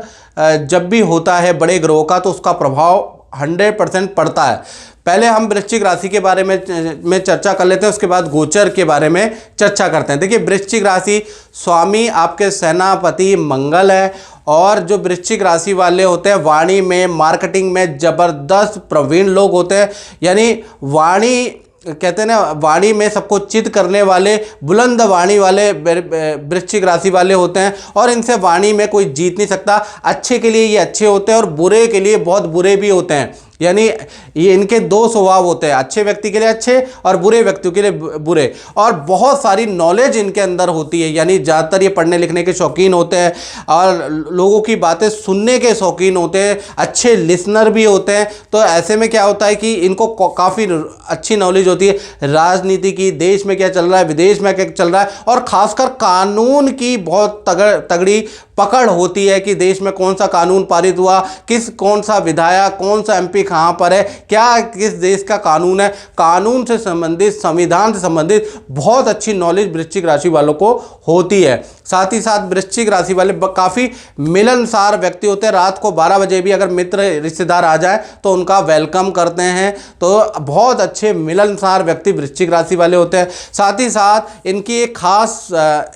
जब भी होता है बड़े ग्रहों का तो उसका प्रभाव 100% पड़ता है। पहले हम वृश्चिक राशि के बारे में चर्चा कर लेते हैं, उसके बाद गोचर के बारे में चर्चा करते हैं। देखिए वृश्चिक राशि, स्वामी आपके सेनापति मंगल है, और जो वृश्चिक राशि वाले होते हैं वाणी में, मार्केटिंग में ज़बरदस्त प्रवीण लोग होते हैं। यानी वाणी कहते हैं ना, वाणी में सबको चित करने वाले, बुलंद वाणी वाले वृश्चिक राशि वाले होते हैं, और इनसे वाणी में कोई जीत नहीं सकता। अच्छे के लिए ये अच्छे होते हैं और बुरे के लिए बहुत बुरे भी होते हैं। यानी ये इनके दो स्वभाव होते हैं, अच्छे व्यक्ति के लिए अच्छे और बुरे व्यक्तियों के लिए बुरे। और बहुत सारी नॉलेज इनके अंदर होती है, यानी ज़्यादातर ये पढ़ने लिखने के शौकीन होते हैं और लोगों की बातें सुनने के शौकीन होते हैं, अच्छे लिसनर भी होते हैं। तो ऐसे में क्या होता है कि इनको काफ़ी अच्छी नॉलेज होती है राजनीति की, देश में क्या चल रहा है, विदेश में क्या चल रहा है, और ख़ासकर कानून की बहुत तगड़ी पकड़ होती है कि देश में कौन सा कानून पारित हुआ, कौन सा विधायक, कौन सा एमपी कहाँ पर है, क्या किस देश का कानून है, कानून से संबंधित, संविधान से संबंधित बहुत अच्छी नॉलेज वृश्चिक राशि वालों को होती है। साथ ही साथ वृश्चिक राशि वाले काफ़ी मिलनसार व्यक्ति होते हैं। रात को 12 बजे भी अगर मित्र रिश्तेदार आ जाए तो उनका वेलकम करते हैं। तो बहुत अच्छे मिलनसार व्यक्ति वृश्चिक राशि वाले होते हैं। साथ ही साथ इनकी एक खास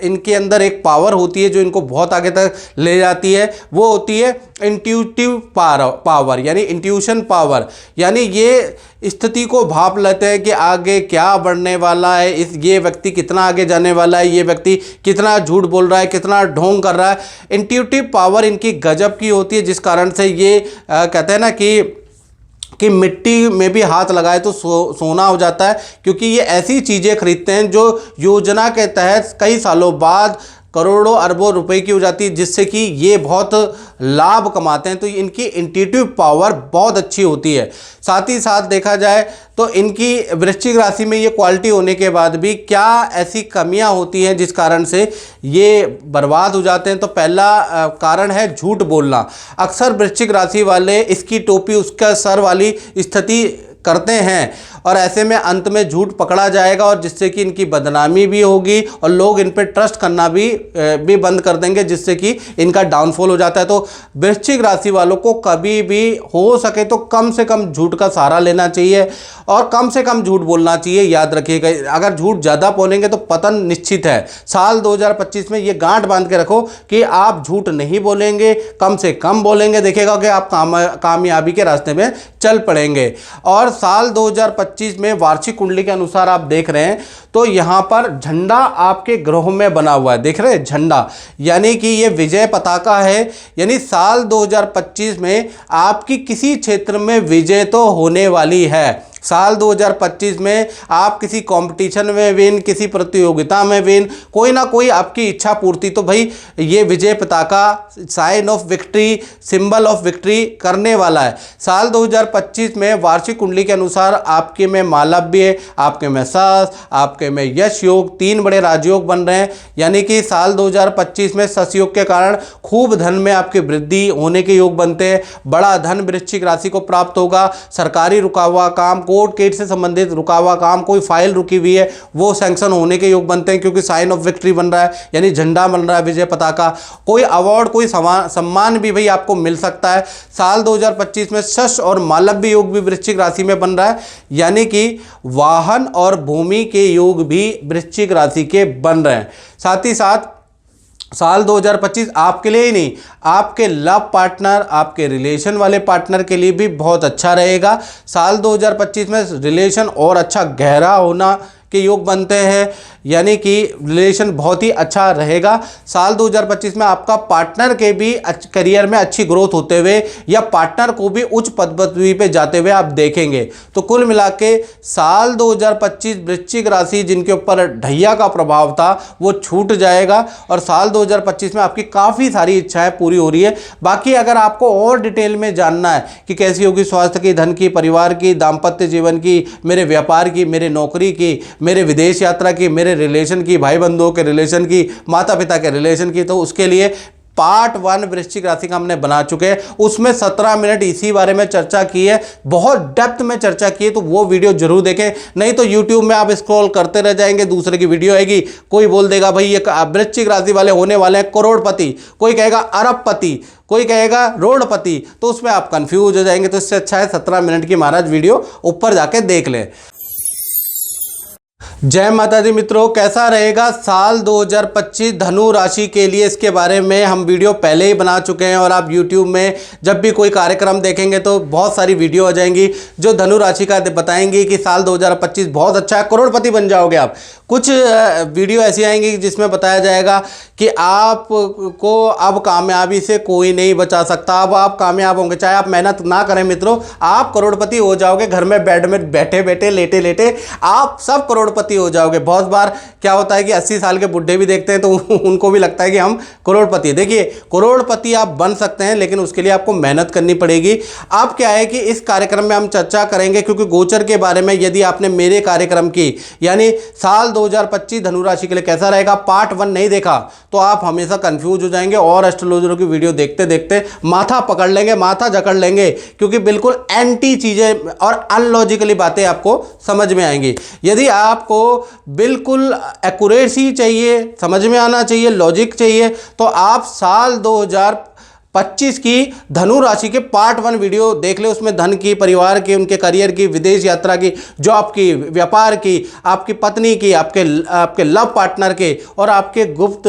इनके अंदर एक पावर होती है जो इनको बहुत आगे तक ले जाती है, वो होती है इंट्यूटिव पावर, यानी इंट्यूशन पावर। यानी ये स्थिति को भाप लेते हैं कि आगे क्या बढ़ने वाला है, ये व्यक्ति कितना आगे जाने वाला है, ये व्यक्ति कितना झूठ बोल रहा है, कितना ढोंग कर रहा है। इंट्यूटिव पावर इनकी गजब की होती है, जिस कारण से ये कहते हैं ना कि मिट्टी में भी हाथ लगाए तो सोना हो जाता है, क्योंकि ये ऐसी चीज़ें खरीदते हैं जो योजना के तहत कई सालों बाद करोड़ों अरबों रुपए की हो जाती है, जिससे कि ये बहुत लाभ कमाते हैं। तो इनकी इंट्यूटिव पावर बहुत अच्छी होती है। साथ ही साथ देखा जाए तो इनकी वृश्चिक राशि में ये क्वालिटी होने के बाद भी क्या ऐसी कमियां होती हैं जिस कारण से ये बर्बाद हो जाते हैं। तो पहला कारण है झूठ बोलना। अक्सर वृश्चिक राशि वाले इसकी टोपी उसका सर वाली स्थिति करते हैं, और ऐसे में अंत में झूठ पकड़ा जाएगा, और जिससे कि इनकी बदनामी भी होगी और लोग इन पर ट्रस्ट करना भी बंद कर देंगे, जिससे कि इनका डाउनफॉल हो जाता है। तो वृश्चिक राशि वालों को कभी भी हो सके तो कम से कम झूठ का सहारा लेना चाहिए और कम से कम झूठ बोलना चाहिए। याद रखिएगा, अगर झूठ ज़्यादा बोलेंगे तो पतन निश्चित है। साल 2025 में ये गांठ बांध के रखो कि आप झूठ नहीं बोलेंगे, कम से कम बोलेंगे, देखिएगा कि आप कामयाबी के रास्ते में चल पड़ेंगे। और साल 2025 में वार्षिक कुंडली के अनुसार आप देख रहे हैं तो यहाँ पर झंडा आपके ग्रहों में बना हुआ है, देख रहे हैं झंडा, यानी कि ये विजय पताका है। यानी साल 2025 में आपकी किसी क्षेत्र में विजय तो होने वाली है। साल 2025 में आप किसी कंपटीशन में विन, किसी प्रतियोगिता में विन, कोई ना कोई आपकी इच्छा पूर्ति तो भाई ये विजय पताका sign of victory, symbol of victory करने वाला है। साल 2025 में वार्षिक कुंडली के अनुसार आपके में मालव्य, आपके में सास, आपके में यश योग, 3 बड़े राजयोग बन रहे हैं। यानी कि साल 2025 में सस योग के कारण खूब धन में आपकी वृद्धि होने के योग बनते हैं। बड़ा धन वृश्चिक राशि को प्राप्त होगा। सरकारी रुका हुआ काम, कोर्ट केस से संबंधित रुका हुआ काम, कोई फाइल रुकी हुई है वो सैंक्शन होने के योग बनते हैं, क्योंकि साइन ऑफ विक्ट्री बन रहा है, यानी झंडा बन रहा है विजय पताका। कोई अवार्ड, कोई सम्मान भी भाई आपको मिल सकता है। साल 2025 में शश और मालव्य योग भी वृश्चिक राशि में बन रहा है, यानी कि वाहन और भूमि के योग भी वृश्चिक राशि के बन रहे हैं। साथ ही साथ साल 2025 आपके लिए ही नहीं, आपके लव पार्टनर, आपके रिलेशन वाले पार्टनर के लिए भी बहुत अच्छा रहेगा। साल 2025 में रिलेशन और अच्छा गहरा होना के योग बनते हैं, यानी कि रिलेशन बहुत ही अच्छा रहेगा। साल 2025 में आपका पार्टनर के भी करियर में अच्छी ग्रोथ होते हुए या पार्टनर को भी उच्च पदवी पे जाते हुए आप देखेंगे। तो कुल मिला के साल 2025 वृश्चिक राशि जिनके ऊपर ढैया का प्रभाव था वो छूट जाएगा, और साल 2025 में आपकी काफ़ी सारी इच्छाएं पूरी हो रही है। बाकी अगर आपको और डिटेल में जानना है कि कैसी होगी स्वास्थ्य की, धन की, परिवार की, दाम्पत्य जीवन की, मेरे व्यापार की, मेरे नौकरी की, मेरे विदेश यात्रा की, मेरे रिलेशन की, भाई बंधुओं के रिलेशन की, माता पिता के रिलेशन की, तो उसके लिए पार्ट 1 वृश्चिक राशि का हमने बना चुके हैं। उसमें 17 मिनट इसी बारे में चर्चा की है, बहुत डेप्थ में चर्चा की है, तो वो वीडियो जरूर देखें। नहीं तो यूट्यूब में आप स्क्रॉल करते रह जाएंगे, दूसरे की वीडियो आएगी, कोई बोल देगा भाई ये वृश्चिक राशि वाले होने वाले हैं करोड़पति, कोई कहेगा अरबपति, कोई कहेगा रोडपति, तो उसमें आप कंफ्यूज हो जाएंगे। तो इससे अच्छा है 17 मिनट की महाराज वीडियो ऊपर जाके देख लें। जय माता दी मित्रों, कैसा रहेगा साल 2025 धनु राशि के लिए, इसके बारे में हम वीडियो पहले ही बना चुके हैं। और आप YouTube में जब भी कोई कार्यक्रम देखेंगे तो बहुत सारी वीडियो आ जाएंगी जो धनु राशि का बताएंगी कि साल 2025 बहुत अच्छा है, करोड़पति बन जाओगे आप। कुछ वीडियो ऐसी आएंगी जिसमें बताया जाएगा कि आपको अब कामयाबी से कोई नहीं बचा सकता, अब आप कामयाब होंगे, चाहे आप मेहनत ना करें मित्रों, आप करोड़पति हो जाओगे। घर में बेड में बैठे बैठे लेटे लेटे आप सब करोड़पति हो जाओगे। बहुत बार क्या होता है कि 80 साल के बुढ़े भी देखते हैं तो उनको भी लगता है कि हम करोड़पति। देखिए, करोड़पति आप बन सकते हैं, लेकिन उसके लिए आपको मेहनत करनी पड़ेगी। अब क्या है कि इस कार्यक्रम में हम चर्चा करेंगे, क्योंकि गोचर के बारे में यदि आपने मेरे कार्यक्रम की यानी साल 2025 धनु राशि के लिए कैसा रहेगा पार्ट 1 नहीं देखा तो आप हमेशा कंफ्यूज हो जाएंगे और एस्ट्रोलॉजरों की वीडियो देखते देखते माथा पकड़ लेंगे, माथा जकड़ लेंगे, क्योंकि बिल्कुल एंटी चीजें और अनलॉजिकली बातें आपको समझ में आएंगी। यदि आपको बिल्कुल एक्यूरेसी चाहिए, समझ में आना चाहिए, लॉजिक चाहिए, तो आप साल 2025 की धनु राशि के पार्ट 1 वीडियो देख ले। उसमें धन की, परिवार की, उनके करियर की, विदेश यात्रा की, जॉब की, व्यापार की, आपकी पत्नी की, आपके लव पार्टनर के और आपके गुप्त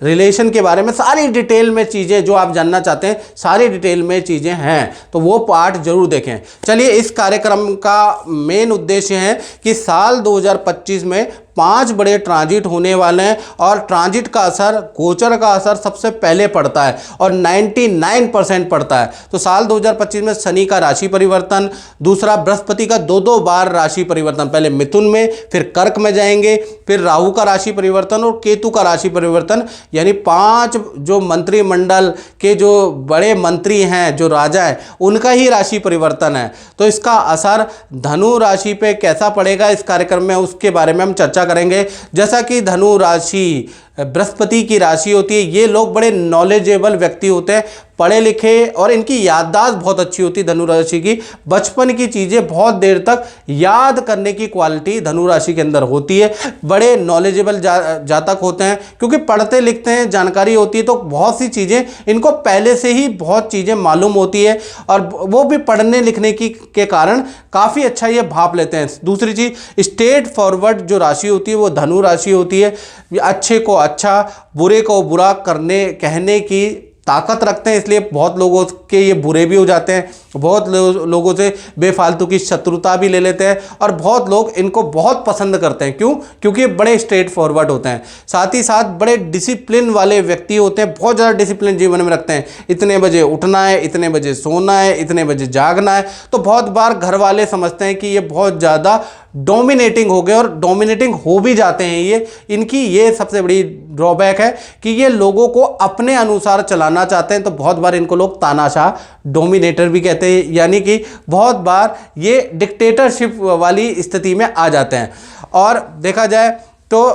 रिलेशन के बारे में सारी डिटेल में चीज़ें जो आप जानना चाहते हैं, सारी डिटेल में चीज़ें हैं, तो वो पार्ट जरूर देखें। चलिए, इस कार्यक्रम का मेन उद्देश्य है कि साल 2025 में 5 बड़े ट्रांजिट होने वाले हैं और ट्रांजिट का असर, गोचर का असर सबसे पहले पड़ता है और 99% पड़ता है। तो साल 2025 में शनि का राशि परिवर्तन, दूसरा बृहस्पति का 2-2 बार राशि परिवर्तन, पहले मिथुन में फिर कर्क में जाएंगे, फिर राहु का राशि परिवर्तन और केतु का राशि परिवर्तन, यानी 5 जो मंत्रिमंडल के जो बड़े मंत्री हैं, जो राजा हैं, उनका ही राशि परिवर्तन है। तो इसका असर धनु राशि पे कैसा पड़ेगा इस कार्यक्रम में, उसके बारे में हम चर्चा करेंगे। जैसा कि धनु राशि बृहस्पति की राशि होती है, ये लोग बड़े नॉलेजेबल व्यक्ति होते हैं, पढ़े लिखे, और इनकी याददाश्त बहुत अच्छी होती है धनु राशि की। बचपन की चीज़ें बहुत देर तक याद करने की क्वालिटी धनु राशि के अंदर होती है। बड़े नॉलेजेबल जातक होते हैं, क्योंकि पढ़ते लिखते हैं, जानकारी होती है, तो बहुत सी चीज़ें इनको पहले से ही बहुत चीज़ें मालूम होती है और वो भी पढ़ने लिखने के कारण काफ़ी अच्छा ये भाप लेते हैं। दूसरी चीज़, स्ट्रेट फॉरवर्ड जो राशि होती है वो धनु राशि होती है। अच्छे को अच्छा, बुरे को बुरा कहने की ताकत रखते हैं, इसलिए बहुत लोगों के ये बुरे भी हो जाते हैं, बहुत लोगों से बेफालतू की शत्रुता भी ले लेते हैं और बहुत लोग इनको बहुत पसंद करते हैं। क्यों? क्योंकि ये बड़े स्ट्रेट फॉरवर्ड होते हैं, साथ ही साथ बड़े डिसिप्लिन वाले व्यक्ति होते हैं, बहुत ज़्यादा डिसिप्लिन जीवन में रखते हैं। इतने बजे उठना है, इतने बजे सोना है, इतने बजे जागना है। तो बहुत बार घर वाले समझते हैं कि ये बहुत ज़्यादा डोमिनेटिंग हो गए और डोमिनेटिंग हो भी जाते हैं। ये इनकी ये सबसे बड़ी ड्रॉबैक है कि ये लोगों को अपने अनुसार चलाना चाहते हैं। तो बहुत बार इनको लोग तानाशाह, डोमिनेटर भी कहते हैं, यानी कि बहुत बार ये डिक्टेटरशिप वाली स्थिति में आ जाते हैं। और देखा जाए तो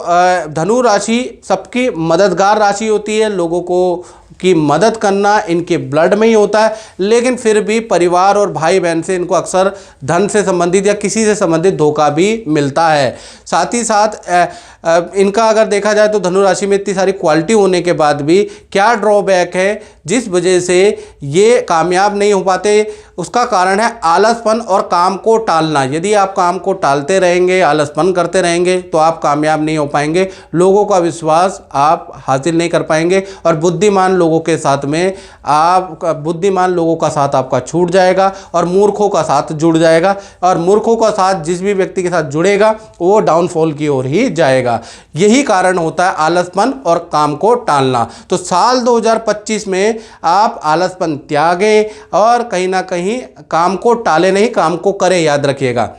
धनु राशि सबकी मददगार राशि होती है, लोगों को की मदद करना इनके ब्लड में ही होता है, लेकिन फिर भी परिवार और भाई बहन से इनको अक्सर धन से संबंधित या किसी से संबंधित धोखा भी मिलता है। साथ ही साथ इनका अगर देखा जाए तो धनु राशि में इतनी सारी क्वालिटी होने के बाद भी क्या ड्रॉबैक है जिस वजह से ये कामयाब नहीं हो पाते, उसका कारण है आलसपन और काम को टालना। यदि आप काम को टालते रहेंगे, आलसपन करते रहेंगे, तो आप कामयाब नहीं हो पाएंगे, लोगों का विश्वास आप हासिल नहीं कर पाएंगे और बुद्धिमान लोगों के साथ में बुद्धिमान लोगों का साथ आपका छूट जाएगा और मूर्खों का साथ जुड़ जाएगा, और मूर्खों का साथ जिस भी व्यक्ति के साथ जुड़ेगा वो डाउनफॉल की ओर ही जाएगा। यही कारण होता है आलसपन और काम को टालना। तो साल 2025 में आप आलसपन त्यागें और कहीं ना कहीं काम को टाले नहीं, काम को करें, याद रखिएगा।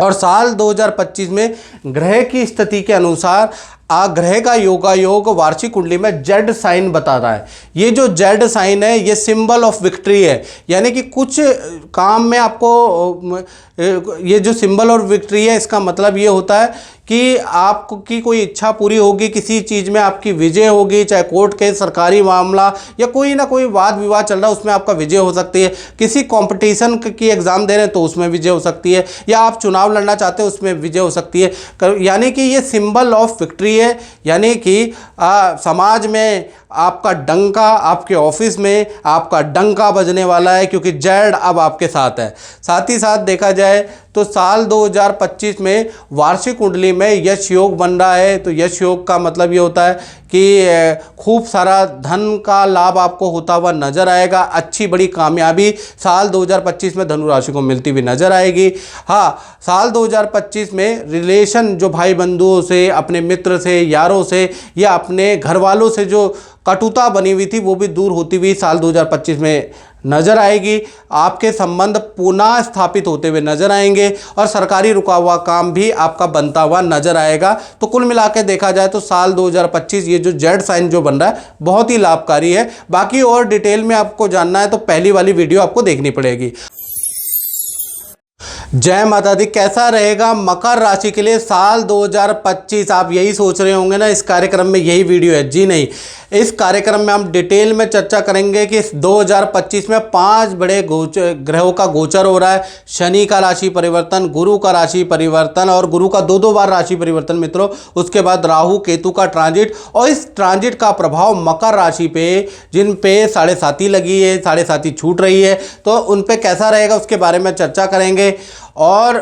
और साल 2025 में ग्रह की स्थिति के अनुसार ग्रह का योगायोग वार्षिक कुंडली में जेड साइन बता रहा है। ये जो जेड साइन है ये सिंबल ऑफ विक्ट्री है, यानी कि कुछ काम में आपको ये जो सिंबल ऑफ विक्ट्री है, इसका मतलब ये होता है कि आपकी कोई इच्छा पूरी होगी, किसी चीज़ में आपकी विजय होगी, चाहे कोर्ट केस, सरकारी मामला या कोई ना कोई वाद विवाद चल रहा है उसमें आपका विजय हो सकती है। किसी कंपटीशन की एग्ज़ाम दे रहे हैं तो उसमें विजय हो सकती है, या आप चुनाव लड़ना चाहते हैं उसमें विजय हो सकती है। यानी कि ये सिंबल ऑफ विक्ट्री है। यानी कि समाज में आपका डंका, आपके ऑफिस में आपका डंका बजने वाला है, क्योंकि जेड अब आपके साथ है। साथ ही साथ देखा जाए तो साल 2025 में वार्षिक कुंडली में यश योग बन रहा है। तो यश योग का मतलब ये होता है कि खूब सारा धन का लाभ आपको होता हुआ नजर आएगा। अच्छी बड़ी कामयाबी साल 2025 में धनु राशि को मिलती हुई नजर आएगी। हाँ, साल 2025 में रिलेशन, जो भाई बंधुओं से, अपने मित्र से, यारों से या अपने घर वालों से जो कटुता बनी हुई थी वो भी दूर होती हुई साल 2025 में नजर आएगी। आपके संबंध पुनः स्थापित होते हुए नजर आएंगे और सरकारी रुका हुआ काम भी आपका बनता हुआ नजर आएगा। तो कुल मिला के देखा जाए तो साल 2025 ये जो जेड साइन जो बन रहा है बहुत ही लाभकारी है। बाकी और डिटेल में आपको जानना है तो पहली वाली वीडियो आपको देखनी पड़ेगी। जय माता दी। कैसा रहेगा मकर राशि के लिए साल 2025? आप यही सोच रहे होंगे ना इस कार्यक्रम में यही वीडियो है। जी नहीं, इस कार्यक्रम में हम डिटेल में चर्चा करेंगे कि 2025 में 5 बड़े ग्रहों का गोचर हो रहा है। शनि का राशि परिवर्तन, गुरु का राशि परिवर्तन और गुरु का 2-2 बार राशि परिवर्तन मित्रों, उसके बाद राहु केतु का ट्रांजिट, और इस ट्रांजिट का प्रभाव मकर राशि पे, जिन पे 7.5 लगी है, 7.5 छूट रही है, तो उन पे कैसा रहेगा उसके बारे में चर्चा करेंगे। और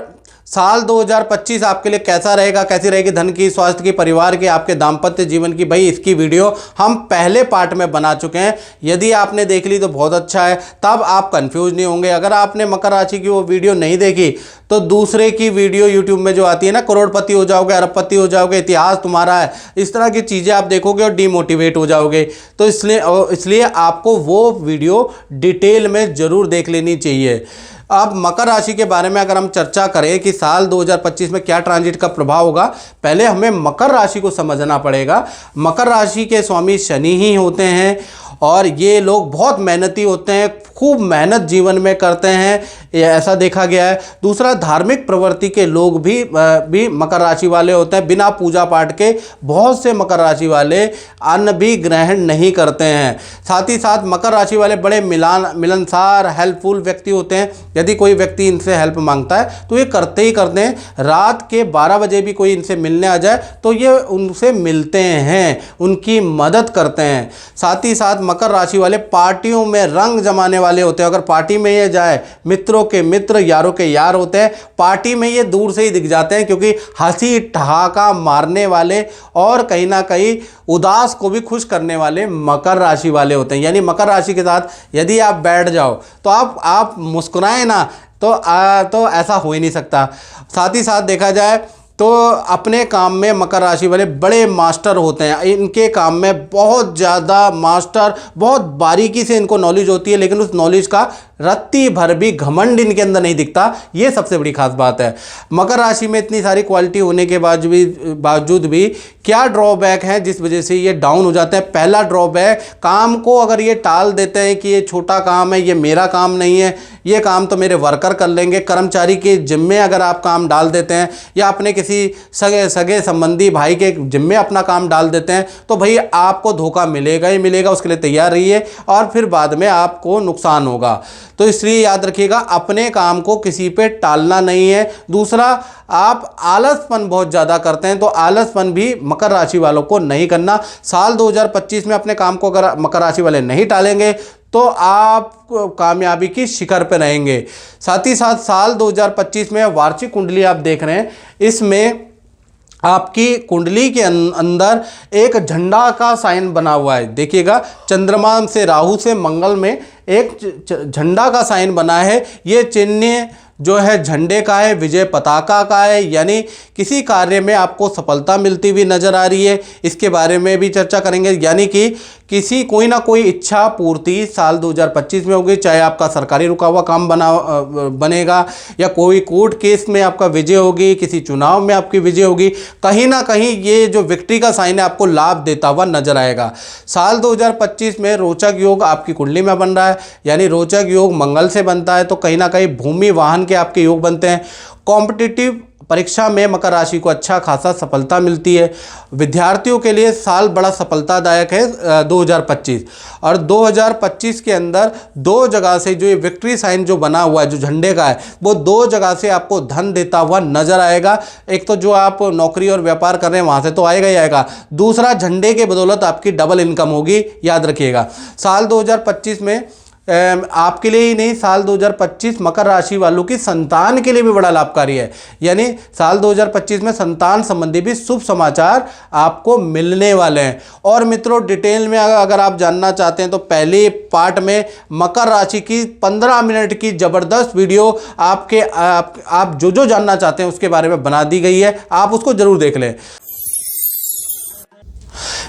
साल 2025 आपके लिए कैसा रहेगा, कैसी रहेगी धन की, स्वास्थ्य की, परिवार की, आपके दाम्पत्य जीवन की, भाई इसकी वीडियो हम पहले पार्ट में बना चुके हैं। यदि आपने देख ली तो बहुत अच्छा है, तब आप कंफ्यूज नहीं होंगे। अगर आपने मकर राशि की वो वीडियो नहीं देखी तो दूसरे की वीडियो यूट्यूब में जो आती है ना, करोड़पति हो जाओगे, अरबपति हो जाओगे, इतिहास तुम्हारा है, इस तरह की चीज़ें आप देखोगे और डीमोटिवेट हो जाओगे। तो इसलिए आपको वो वीडियो डिटेल में ज़रूर देख लेनी चाहिए। अब मकर राशि के बारे में अगर हम चर्चा करें कि साल 2025 में क्या ट्रांजिट का प्रभाव होगा, पहले हमें मकर राशि को समझना पड़ेगा। मकर राशि के स्वामी शनि ही होते हैं और ये लोग बहुत मेहनती होते हैं, खूब मेहनत जीवन में करते हैं, ऐसा देखा गया है। दूसरा, धार्मिक प्रवृत्ति के लोग भी मकर राशि वाले होते हैं। बिना पूजा पाठ के बहुत से मकर राशि वाले अन्न भी ग्रहण नहीं करते हैं। साथ ही साथ मकर राशि वाले बड़े मिलनसार, हेल्पफुल व्यक्ति होते हैं। यदि कोई व्यक्ति इनसे हेल्प मांगता है तो ये करते ही करते हैं। रात के 12 बजे भी कोई इनसे मिलने आ जाए तो ये उनसे मिलते हैं, उनकी मदद करते हैं। साथ ही साथ मकर राशि वाले पार्टियों में रंग जमाने वाले होते हैं। अगर पार्टी में ये जाए, मित्रों के मित्र, यारों के यार होते हैं। पार्टी में ये दूर से ही दिख जाते हैं क्योंकि हंसी ठहाका मारने वाले और कहीं ना कहीं उदास को भी खुश करने वाले मकर राशि वाले होते हैं। यानी मकर राशि के साथ यदि आप बैठ जाओ तो आप मुस्कुराएं ना तो ऐसा हो ही नहीं सकता। साथ ही साथ देखा जाए तो अपने काम में मकर राशि वाले बड़े मास्टर होते हैं। इनके काम में बहुत ज़्यादा मास्टर, बहुत बारीकी से इनको नॉलेज होती है, लेकिन उस नॉलेज का रत्ती भर भी घमंड इनके अंदर नहीं दिखता। ये सबसे बड़ी खास बात है। मकर राशि में इतनी सारी क्वालिटी होने के बावजूद भी क्या ड्रॉबैक है जिस वजह से ये डाउन हो जाते हैं। पहला ड्रॉबैक, काम को अगर ये टाल देते हैं कि ये छोटा काम है, ये मेरा काम नहीं है, ये काम तो मेरे वर्कर कर लेंगे। कर्मचारी के जिम्मे अगर आप काम डाल देते हैं या अपने किसी सगे संबंधी भाई के जिम्मे अपना काम डाल देते हैं तो भाई आपको धोखा मिलेगा ही मिलेगा। उसके लिए तैयार रहिए और फिर बाद में आपको नुकसान होगा। तो इसलिए याद रखिएगा, अपने काम को किसी पे टालना नहीं है। दूसरा, आप आलसपन बहुत ज़्यादा करते हैं तो आलसपन भी मकर राशि वालों को नहीं करना। साल 2025 में अपने काम को अगर मकर राशि वाले नहीं टालेंगे तो आप कामयाबी की शिखर पर रहेंगे। साथ ही साथ साल 2025 में वार्षिक कुंडली आप देख रहे हैं, इसमें आपकी कुंडली के अंदर एक झंडा का साइन बना हुआ है। देखिएगा, चंद्रमा से, राहु से, मंगल में एक झंडा का साइन बना है। ये चिन्ह जो है झंडे का है, विजय पताका का है, यानी किसी कार्य में आपको सफलता मिलती हुई नजर आ रही है। इसके बारे में भी चर्चा करेंगे। यानी कि कोई ना कोई इच्छा पूर्ति साल 2025 में होगी, चाहे आपका सरकारी रुका हुआ काम बनेगा या कोई कोर्ट केस में आपका विजय होगी, किसी चुनाव में आपकी विजय होगी। कहीं ना कहीं ये जो विक्ट्री का साइन है आपको लाभ देता हुआ नजर आएगा। साल 2025 में रोचक योग आपकी कुंडली में बन रहा है, यानी रोचक योग मंगल से बनता है तो कहीं ना कहीं भूमि वाहन के आपके योग बनते हैं। कॉम्पिटिटिव परीक्षा में मकर राशि को अच्छा खासा सफलता मिलती है। विद्यार्थियों के लिए साल बड़ा सफलतादायक है 2025। और 2025 के अंदर 2 जगह से जो ये विक्ट्री साइन जो बना हुआ है, जो झंडे का है, वो 2 जगह से आपको धन देता हुआ नजर आएगा। एक तो जो आप नौकरी और व्यापार कर रहे हैं वहाँ से तो आएगा ही आएगा, दूसरा झंडे के बदौलत आपकी डबल इनकम होगी, याद रखिएगा। साल 2025 में आपके लिए ही नहीं, साल 2025 मकर राशि वालों की संतान के लिए भी बड़ा लाभकारी है। यानी साल 2025 में संतान संबंधी भी शुभ समाचार आपको मिलने वाले हैं। और मित्रों, डिटेल में अगर आप जानना चाहते हैं तो पहले पार्ट में मकर राशि की 15 मिनट की ज़बरदस्त वीडियो आप जो जानना चाहते हैं उसके बारे में बना दी गई है, आप उसको जरूर देख लें।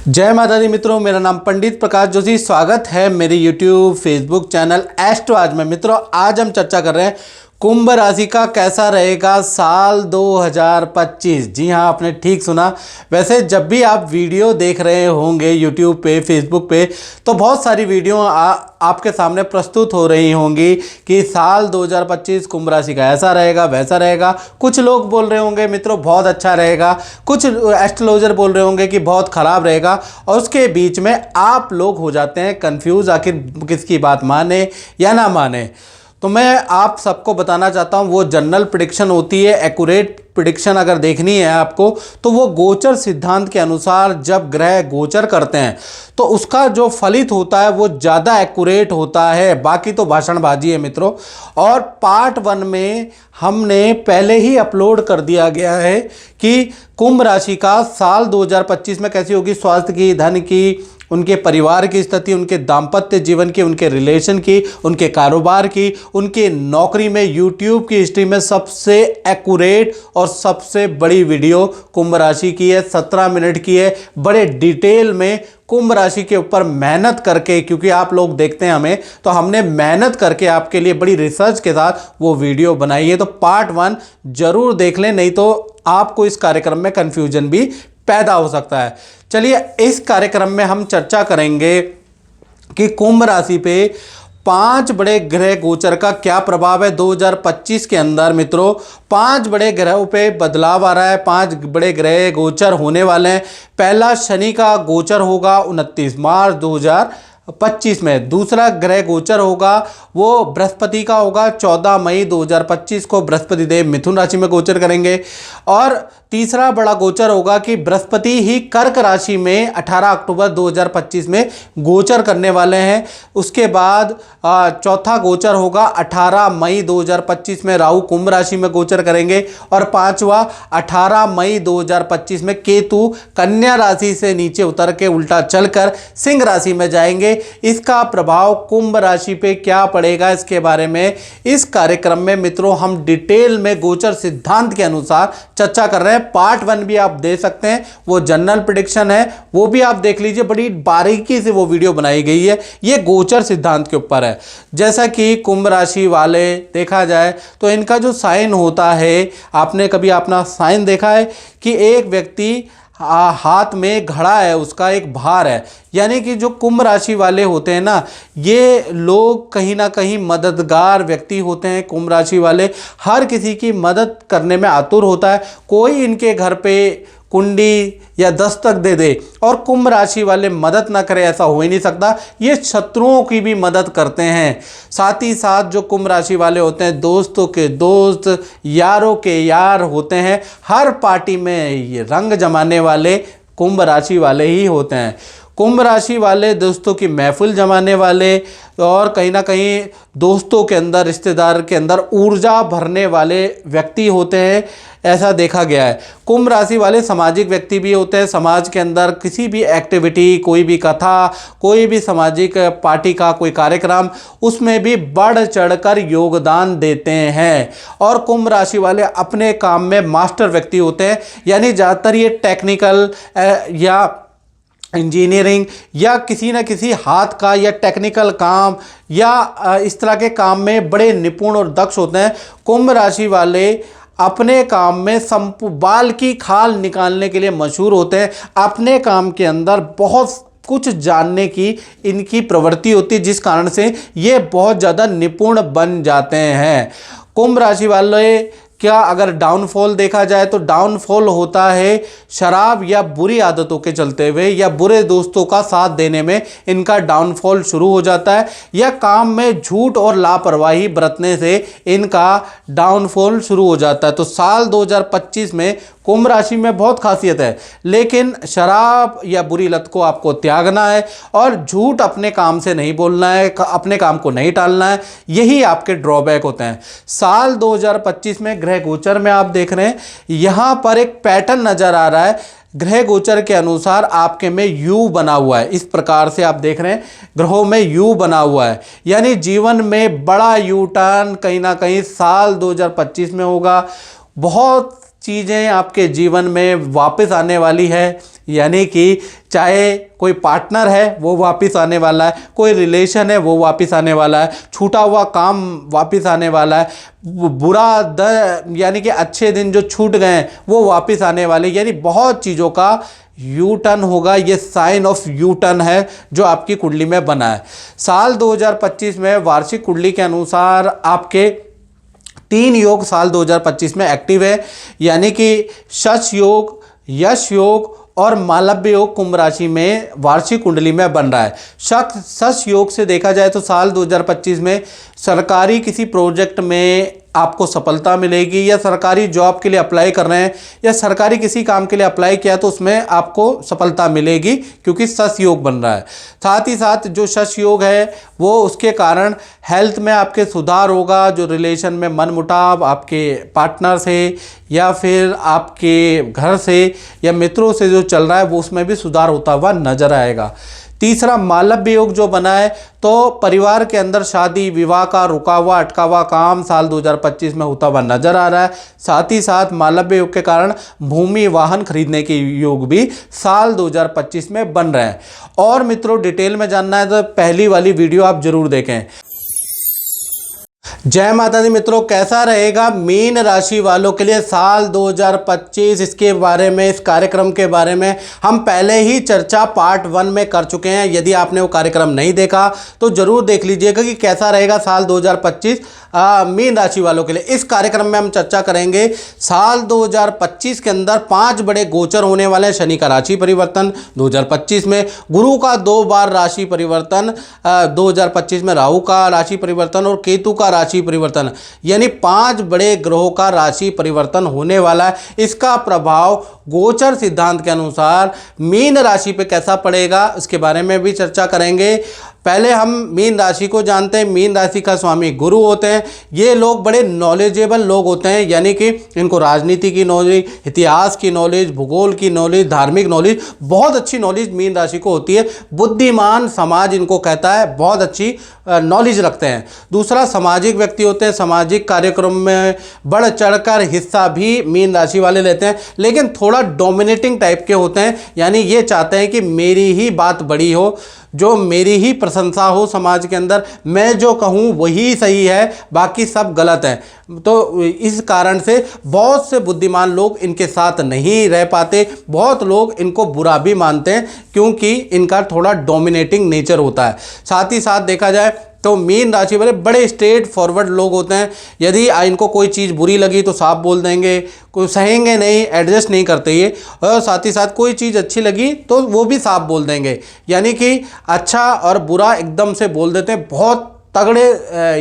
जय माता दी मित्रों, मेरा नाम पंडित प्रकाश जोशी। स्वागत है मेरे YouTube फेसबुक चैनल एस्ट्रो आज में। मित्रों, आज हम चर्चा कर रहे हैं कुंभ राशि का कैसा रहेगा साल 2025। जी हाँ, आपने ठीक सुना। वैसे जब भी आप वीडियो देख रहे होंगे YouTube पे, Facebook पे, तो बहुत सारी वीडियो आपके सामने प्रस्तुत हो रही होंगी कि साल 2025 कुंभ राशि का ऐसा रहेगा, वैसा रहेगा। कुछ लोग बोल रहे होंगे मित्रों बहुत अच्छा रहेगा, कुछ एस्ट्रोलॉजर बोल रहे होंगे कि बहुत ख़राब रहेगा, और उसके बीच में आप लोग हो जाते हैं कन्फ्यूज़, आखिर किसकी बात माने या ना माने। तो मैं आप सबको बताना चाहता हूँ, वो जनरल प्रेडिक्शन होती है। एक्यूरेट प्रेडिक्शन अगर देखनी है आपको तो वो गोचर सिद्धांत के अनुसार जब ग्रह गोचर करते हैं तो उसका जो फलित होता है वो ज़्यादा एक्यूरेट होता है। बाकी तो भाषणबाजी है मित्रों। और पार्ट 1 में हमने पहले ही अपलोड कर दिया गया है कि कुंभ राशि का साल 2025 में कैसी होगी, स्वास्थ्य की, धन की, उनके परिवार की स्थिति, उनके दाम्पत्य जीवन की, उनके रिलेशन की, उनके कारोबार की, उनके नौकरी में, यूट्यूब की हिस्ट्री में सबसे एक्यूरेट और सबसे बड़ी वीडियो कुंभ राशि की है। 17 मिनट की है। बड़े डिटेल में कुंभ राशि के ऊपर मेहनत करके, क्योंकि आप लोग देखते हैं हमें, तो हमने मेहनत करके आपके लिए बड़ी रिसर्च के साथ वो वीडियो बनाई है। तो पार्ट 1 जरूर देख लें, नहीं तो आपको इस कार्यक्रम में कन्फ्यूजन भी पैदा हो सकता है। चलिए, इस कार्यक्रम में हम चर्चा करेंगे कि कुंभ राशि पे 5 बड़े ग्रह गोचर का क्या प्रभाव है 2025 के अंदर। मित्रों, 5 बड़े ग्रहों पे बदलाव आ रहा है, 5 बड़े ग्रह गोचर होने वाले हैं। पहला शनि का गोचर होगा 29 मार्च 2025 में। दूसरा ग्रह गोचर होगा वो बृहस्पति का होगा 14 मई 2025 को। बृहस्पति देव मिथुन राशि में गोचर करेंगे। और तीसरा बड़ा गोचर होगा कि बृहस्पति ही कर्क राशि में 18 अक्टूबर 2025 में गोचर करने वाले हैं। उसके बाद चौथा गोचर होगा 18 मई 2025 में राहु कुंभ राशि में गोचर करेंगे। और पांचवा 18 मई 2025 में केतु कन्या राशि से नीचे उतर के उल्टा चलकर सिंह राशि में जाएंगे। इसका प्रभाव कुंभ राशि पे क्या पड़ेगा, इसके बारे में इस कार्यक्रम में मित्रों हम डिटेल में गोचर सिद्धांत के अनुसार चर्चा कर रहे हैं। पार्ट 1 भी आप दे सकते हैं, वो जनरल प्रेडिक्शन है, वो भी आप देख लीजिए। बड़ी बारीकी से वो वीडियो बनाई गई है। ये गोचर सिद्धांत के ऊपर है। जैसा कि कुंभ राशि वाले देखा जाए तो इनका जो साइन होता है, आपने कभी अपना साइन देखा है कि एक व्यक्ति हाथ में घड़ा है, उसका एक भार है। यानी कि जो कुंभ राशि वाले होते हैं ना, ये लोग कहीं ना कहीं मददगार व्यक्ति होते हैं। कुंभ राशि वाले हर किसी की मदद करने में आतुर होता है। कोई इनके घर पे कुंडी या दस्तक दे दे और कुंभ राशि वाले मदद ना करे, ऐसा हो ही नहीं सकता। ये शत्रुओं की भी मदद करते हैं। साथ ही साथ जो कुंभ राशि वाले होते हैं, दोस्तों के दोस्त, यारों के यार होते हैं। हर पार्टी में ये रंग जमाने वाले कुंभ राशि वाले ही होते हैं। कुंभ राशि वाले दोस्तों की महफिल जमाने वाले और कहीं ना कहीं दोस्तों के अंदर, रिश्तेदार के अंदर ऊर्जा भरने वाले व्यक्ति होते हैं, ऐसा देखा गया है। कुंभ राशि वाले सामाजिक व्यक्ति भी होते हैं। समाज के अंदर किसी भी एक्टिविटी, कोई भी कथा, कोई भी सामाजिक पार्टी का कोई कार्यक्रम, उसमें भी बढ़ चढ़कर योगदान देते हैं। और कुंभ राशि वाले अपने काम में मास्टर व्यक्ति होते हैं। यानी ज़्यादातर ये टेक्निकल या इंजीनियरिंग या किसी न किसी हाथ का या टेक्निकल काम या इस तरह के काम में बड़े निपुण और दक्ष होते हैं। कुंभ राशि वाले अपने काम में बाल की खाल निकालने के लिए मशहूर होते हैं। अपने काम के अंदर बहुत कुछ जानने की इनकी प्रवृत्ति होती है, जिस कारण से ये बहुत ज़्यादा निपुण बन जाते हैं। कुंभ राशि वाले क्या अगर डाउनफॉल देखा जाए तो डाउनफॉल होता है शराब या बुरी आदतों के चलते हुए या बुरे दोस्तों का साथ देने में इनका डाउनफॉल शुरू हो जाता है, या काम में झूठ और लापरवाही बरतने से इनका डाउनफॉल शुरू हो जाता है। तो साल 2025 में कुंभ राशि में बहुत खासियत है, लेकिन शराब या बुरी लत को आपको त्यागना है और झूठ अपने काम से नहीं बोलना है, अपने काम को नहीं टालना है। यही आपके ड्रॉबैक होते हैं। साल 2025 में ग्रह गोचर में आप देख रहे हैं, यहाँ पर एक पैटर्न नजर आ रहा है। ग्रह गोचर के अनुसार आपके में यू बना हुआ है, इस प्रकार से आप देख रहे हैं ग्रहों में यू बना हुआ है, यानी जीवन में बड़ा यू टर्न कहीं ना कहीं साल 2025 में होगा। बहुत चीज़ें आपके जीवन में वापस आने वाली है, यानी कि चाहे कोई पार्टनर है वो वापस आने वाला है, कोई रिलेशन है वो वापस आने वाला है, छूटा हुआ काम वापस आने वाला है, यानी कि अच्छे दिन जो छूट गए हैं वो वापस आने वाले, यानी बहुत चीज़ों का यू टर्न होगा। ये साइन ऑफ यू टर्न है जो आपकी कुंडली में बना है। साल 2025 में वार्षिक कुंडली के अनुसार आपके 3 योग साल 2025 में एक्टिव है, यानी कि शश योग, यश योग और मालव्य योग कुंभ राशि में वार्षिक कुंडली में बन रहा है। शश योग से देखा जाए तो साल 2025 में सरकारी किसी प्रोजेक्ट में आपको सफलता मिलेगी, या सरकारी जॉब के लिए अप्लाई कर रहे हैं या सरकारी किसी काम के लिए अप्लाई किया तो उसमें आपको सफलता मिलेगी, क्योंकि शश योग बन रहा है। साथ ही साथ जो शश योग है वो उसके कारण हेल्थ में आपके सुधार होगा। जो रिलेशन में मनमुटाव आपके पार्टनर से या फिर आपके घर से या मित्रों से जो चल रहा है वो उसमें भी सुधार होता हुआ नजर आएगा। तीसरा मालव्य योग जो बना है, तो परिवार के अंदर शादी विवाह का रुका हुआ अटका हुआ काम साल 2025 में होता हुआ नजर आ रहा है। साथ ही साथ मालव्य योग के कारण भूमि वाहन खरीदने के योग भी साल 2025 में बन रहे हैं। और मित्रों, डिटेल में जानना है तो पहली वाली वीडियो आप जरूर देखें। जय माता दी मित्रों, कैसा रहेगा मीन राशि वालों के लिए साल 2025, इसके बारे में, इस कार्यक्रम के बारे में हम पहले ही चर्चा पार्ट 1 में कर चुके हैं। यदि आपने वो कार्यक्रम नहीं देखा तो जरूर देख लीजिएगा कि कैसा रहेगा साल 2025 मीन राशि वालों के लिए। इस कार्यक्रम में हम चर्चा करेंगे साल 2025 के अंदर 5 बड़े गोचर होने वाले हैं। शनि का राशि परिवर्तन 2025 में, गुरु का 2 बार राशि परिवर्तन 2025 में, राहु का राशि परिवर्तन और केतु का राशि परिवर्तन, यानी 5 बड़े ग्रहों का राशि परिवर्तन होने वाला है। इसका प्रभाव गोचर सिद्धांत के अनुसार मीन राशि पे कैसा पड़ेगा उसके बारे में भी चर्चा करेंगे। पहले हम मीन राशि को जानते हैं। मीन राशि का स्वामी गुरु होते हैं। ये लोग बड़े नॉलेजेबल लोग होते हैं, यानी कि इनको राजनीति की नॉलेज, इतिहास की नॉलेज, भूगोल की नॉलेज, धार्मिक नॉलेज, बहुत अच्छी नॉलेज मीन राशि को होती है। बुद्धिमान समाज इनको कहता है, बहुत अच्छी नॉलेज रखते हैं। दूसरा, सामाजिक व्यक्ति होते हैं, सामाजिक कार्यक्रम में बढ़ चढ़कर हिस्सा भी मीन राशि वाले लेते हैं, लेकिन थोड़ा डोमिनेटिंग टाइप के होते हैं, यानी ये चाहते हैं कि मेरी ही बात बड़ी हो, जो मेरी ही प्रशंसा हो समाज के अंदर, मैं जो कहूँ वही सही है, बाकी सब गलत है। तो इस कारण से बहुत से बुद्धिमान लोग इनके साथ नहीं रह पाते। बहुत लोग इनको बुरा भी मानते हैं, क्योंकि इनका थोड़ा डोमिनेटिंग नेचर होता है। साथ ही साथ देखा जाए तो मीन राशि वाले बड़े स्ट्रेट फॉरवर्ड लोग होते हैं। यदि इनको कोई चीज़ बुरी लगी तो साफ बोल देंगे, कोई सहेंगे नहीं, एडजस्ट नहीं करते ये। और साथ ही साथ कोई चीज़ अच्छी लगी तो वो भी साफ बोल देंगे, यानी कि अच्छा और बुरा एकदम से बोल देते हैं। बहुत तगड़े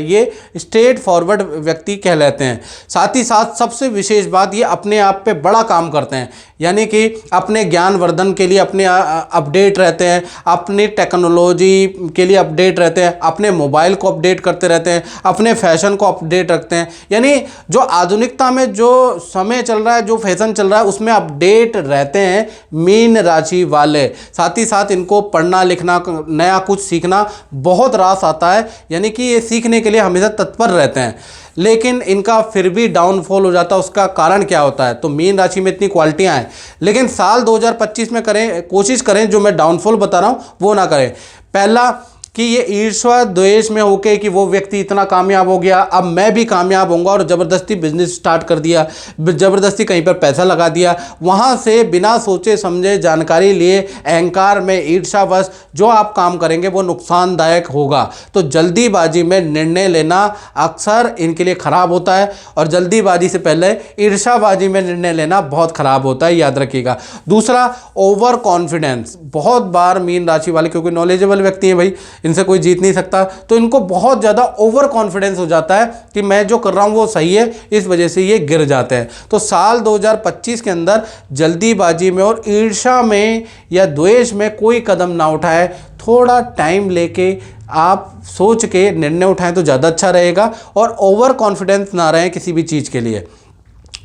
ये स्ट्रेट फॉरवर्ड व्यक्ति कहलाते हैं। साथ ही साथ सबसे विशेष बात, ये अपने आप पे बड़ा काम करते हैं, यानी कि अपने ज्ञान वर्धन के लिए अपने अपडेट रहते हैं, अपनी टेक्नोलॉजी के लिए अपडेट रहते हैं, अपने मोबाइल को अपडेट करते रहते हैं, अपने फैशन को अपडेट रखते हैं, यानी जो आधुनिकता में जो समय चल रहा है, जो फैशन चल रहा है, उसमें अपडेट रहते हैं मीन राशि वाले। साथ ही साथ इनको पढ़ना लिखना, नया कुछ सीखना बहुत रास आता है, यानी कि ये सीखने के लिए हमेशा तत्पर रहते हैं। लेकिन इनका फिर भी डाउनफॉल हो जाता है। उसका कारण क्या होता है? तो मीन राशि में इतनी क्वालिटियां हैं, लेकिन साल 2025 में कोशिश करें जो मैं डाउनफॉल बता रहा हूं वो ना करें। पहला, कि ये ईर्ष्या द्वेष में होके कि वो व्यक्ति इतना कामयाब हो गया, अब मैं भी कामयाब होऊंगा, और ज़बरदस्ती बिजनेस स्टार्ट कर दिया, ज़बरदस्ती कहीं पर पैसा लगा दिया, वहाँ से बिना सोचे समझे जानकारी लिए अहंकार में ईर्ष्यावश जो आप काम करेंगे वो नुकसानदायक होगा। तो जल्दीबाजी में निर्णय लेना अक्सर इनके लिए ख़राब होता है, और जल्दीबाजी से पहले ईर्ष्याबाजी में निर्णय लेना बहुत ख़राब होता है, याद रखिएगा। दूसरा, ओवर कॉन्फिडेंस। बहुत बार मीन राशि वाले, क्योंकि नॉलेजेबल व्यक्ति हैं भाई, इनसे कोई जीत नहीं सकता, तो इनको बहुत ज़्यादा ओवर कॉन्फिडेंस हो जाता है कि मैं जो कर रहा हूँ वो सही है, इस वजह से ये गिर जाते हैं। तो साल 2025 के अंदर जल्दीबाजी में और ईर्ष्या में या द्वेष में कोई कदम ना उठाए, थोड़ा टाइम लेके आप सोच के निर्णय उठाएं तो ज़्यादा अच्छा रहेगा, और ओवर कॉन्फिडेंस ना रहें किसी भी चीज़ के लिए।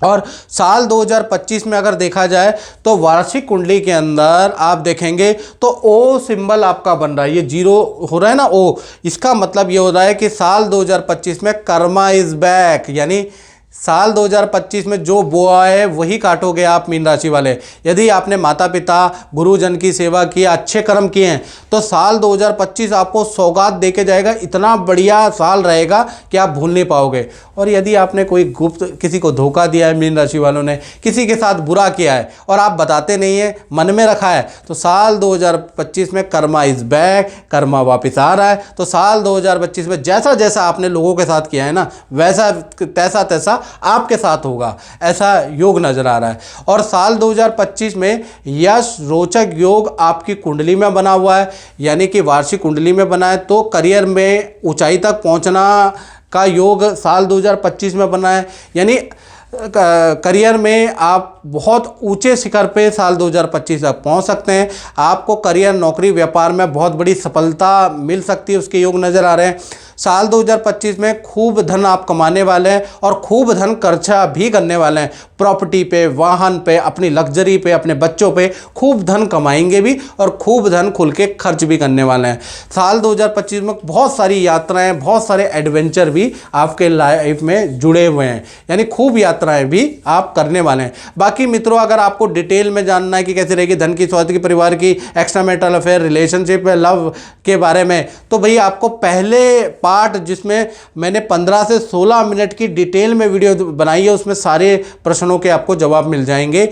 और साल 2025 में अगर देखा जाए तो वार्षिक कुंडली के अंदर आप देखेंगे तो ओ सिंबल आपका बन रहा है, ये जीरो हो रहा है ना ओ, इसका मतलब ये हो रहा है कि साल 2025 में कर्मा इज बैक, यानी साल 2025 में जो बोआ है वही काटोगे आप मीन राशि वाले। यदि आपने माता पिता गुरुजन की सेवा की, अच्छे कर्म किए हैं, तो साल 2025 आपको सौगात देके जाएगा, इतना बढ़िया साल रहेगा कि आप भूल नहीं पाओगे। और यदि आपने कोई गुप्त किसी को धोखा दिया है, मीन राशि वालों ने किसी के साथ बुरा किया है और आप बताते नहीं हैं, मन में रखा है, तो साल 2025 में कर्मा इज बैक, कर्मा वापस आ रहा है। तो साल 2025 में जैसा जैसा आपने लोगों के साथ किया है ना, वैसा तैसा तैसा आपके साथ होगा, ऐसा योग नजर आ रहा है। और साल 2025 में यश रोचक योग आपकी कुंडली में बना हुआ है, यानी कि वार्षिक कुंडली में बना है, तो करियर में ऊंचाई तक पहुंचना का योग साल 2025 में बना है, यानी करियर में आप बहुत ऊंचे शिखर पे साल 2025 तक पहुंच सकते हैं। आपको करियर, नौकरी, व्यापार में बहुत बड़ी सफलता मिल सकती है, उसके योग नज़र आ रहे हैं। साल 2025 में खूब धन आप कमाने वाले हैं और खूब धन खर्चा भी करने वाले हैं, प्रॉपर्टी पे, वाहन पे, अपनी लग्जरी पे, अपने बच्चों पे खूब धन कमाएंगे भी और खूब धन खुल के खर्च भी करने वाले हैं। साल 2025 में बहुत सारी यात्राएं, बहुत सारे एडवेंचर भी आपके लाइफ में जुड़े हुए हैं, यानी खूब यात्राएं भी आप करने वाले हैं। बाकी मित्रों, अगर आपको डिटेल में जानना है कि कैसे रहेगी धन की, स्वास्थ्य की, परिवार की, extra marital affair, relationship, love के बारे में, तो भाई आपको पहले पार्ट जिसमें मैंने 15 से 16 मिनट की डिटेल में वीडियो बनाई है, उसमें सारे प्रश्नों के आपको जवाब मिल जाएंगे।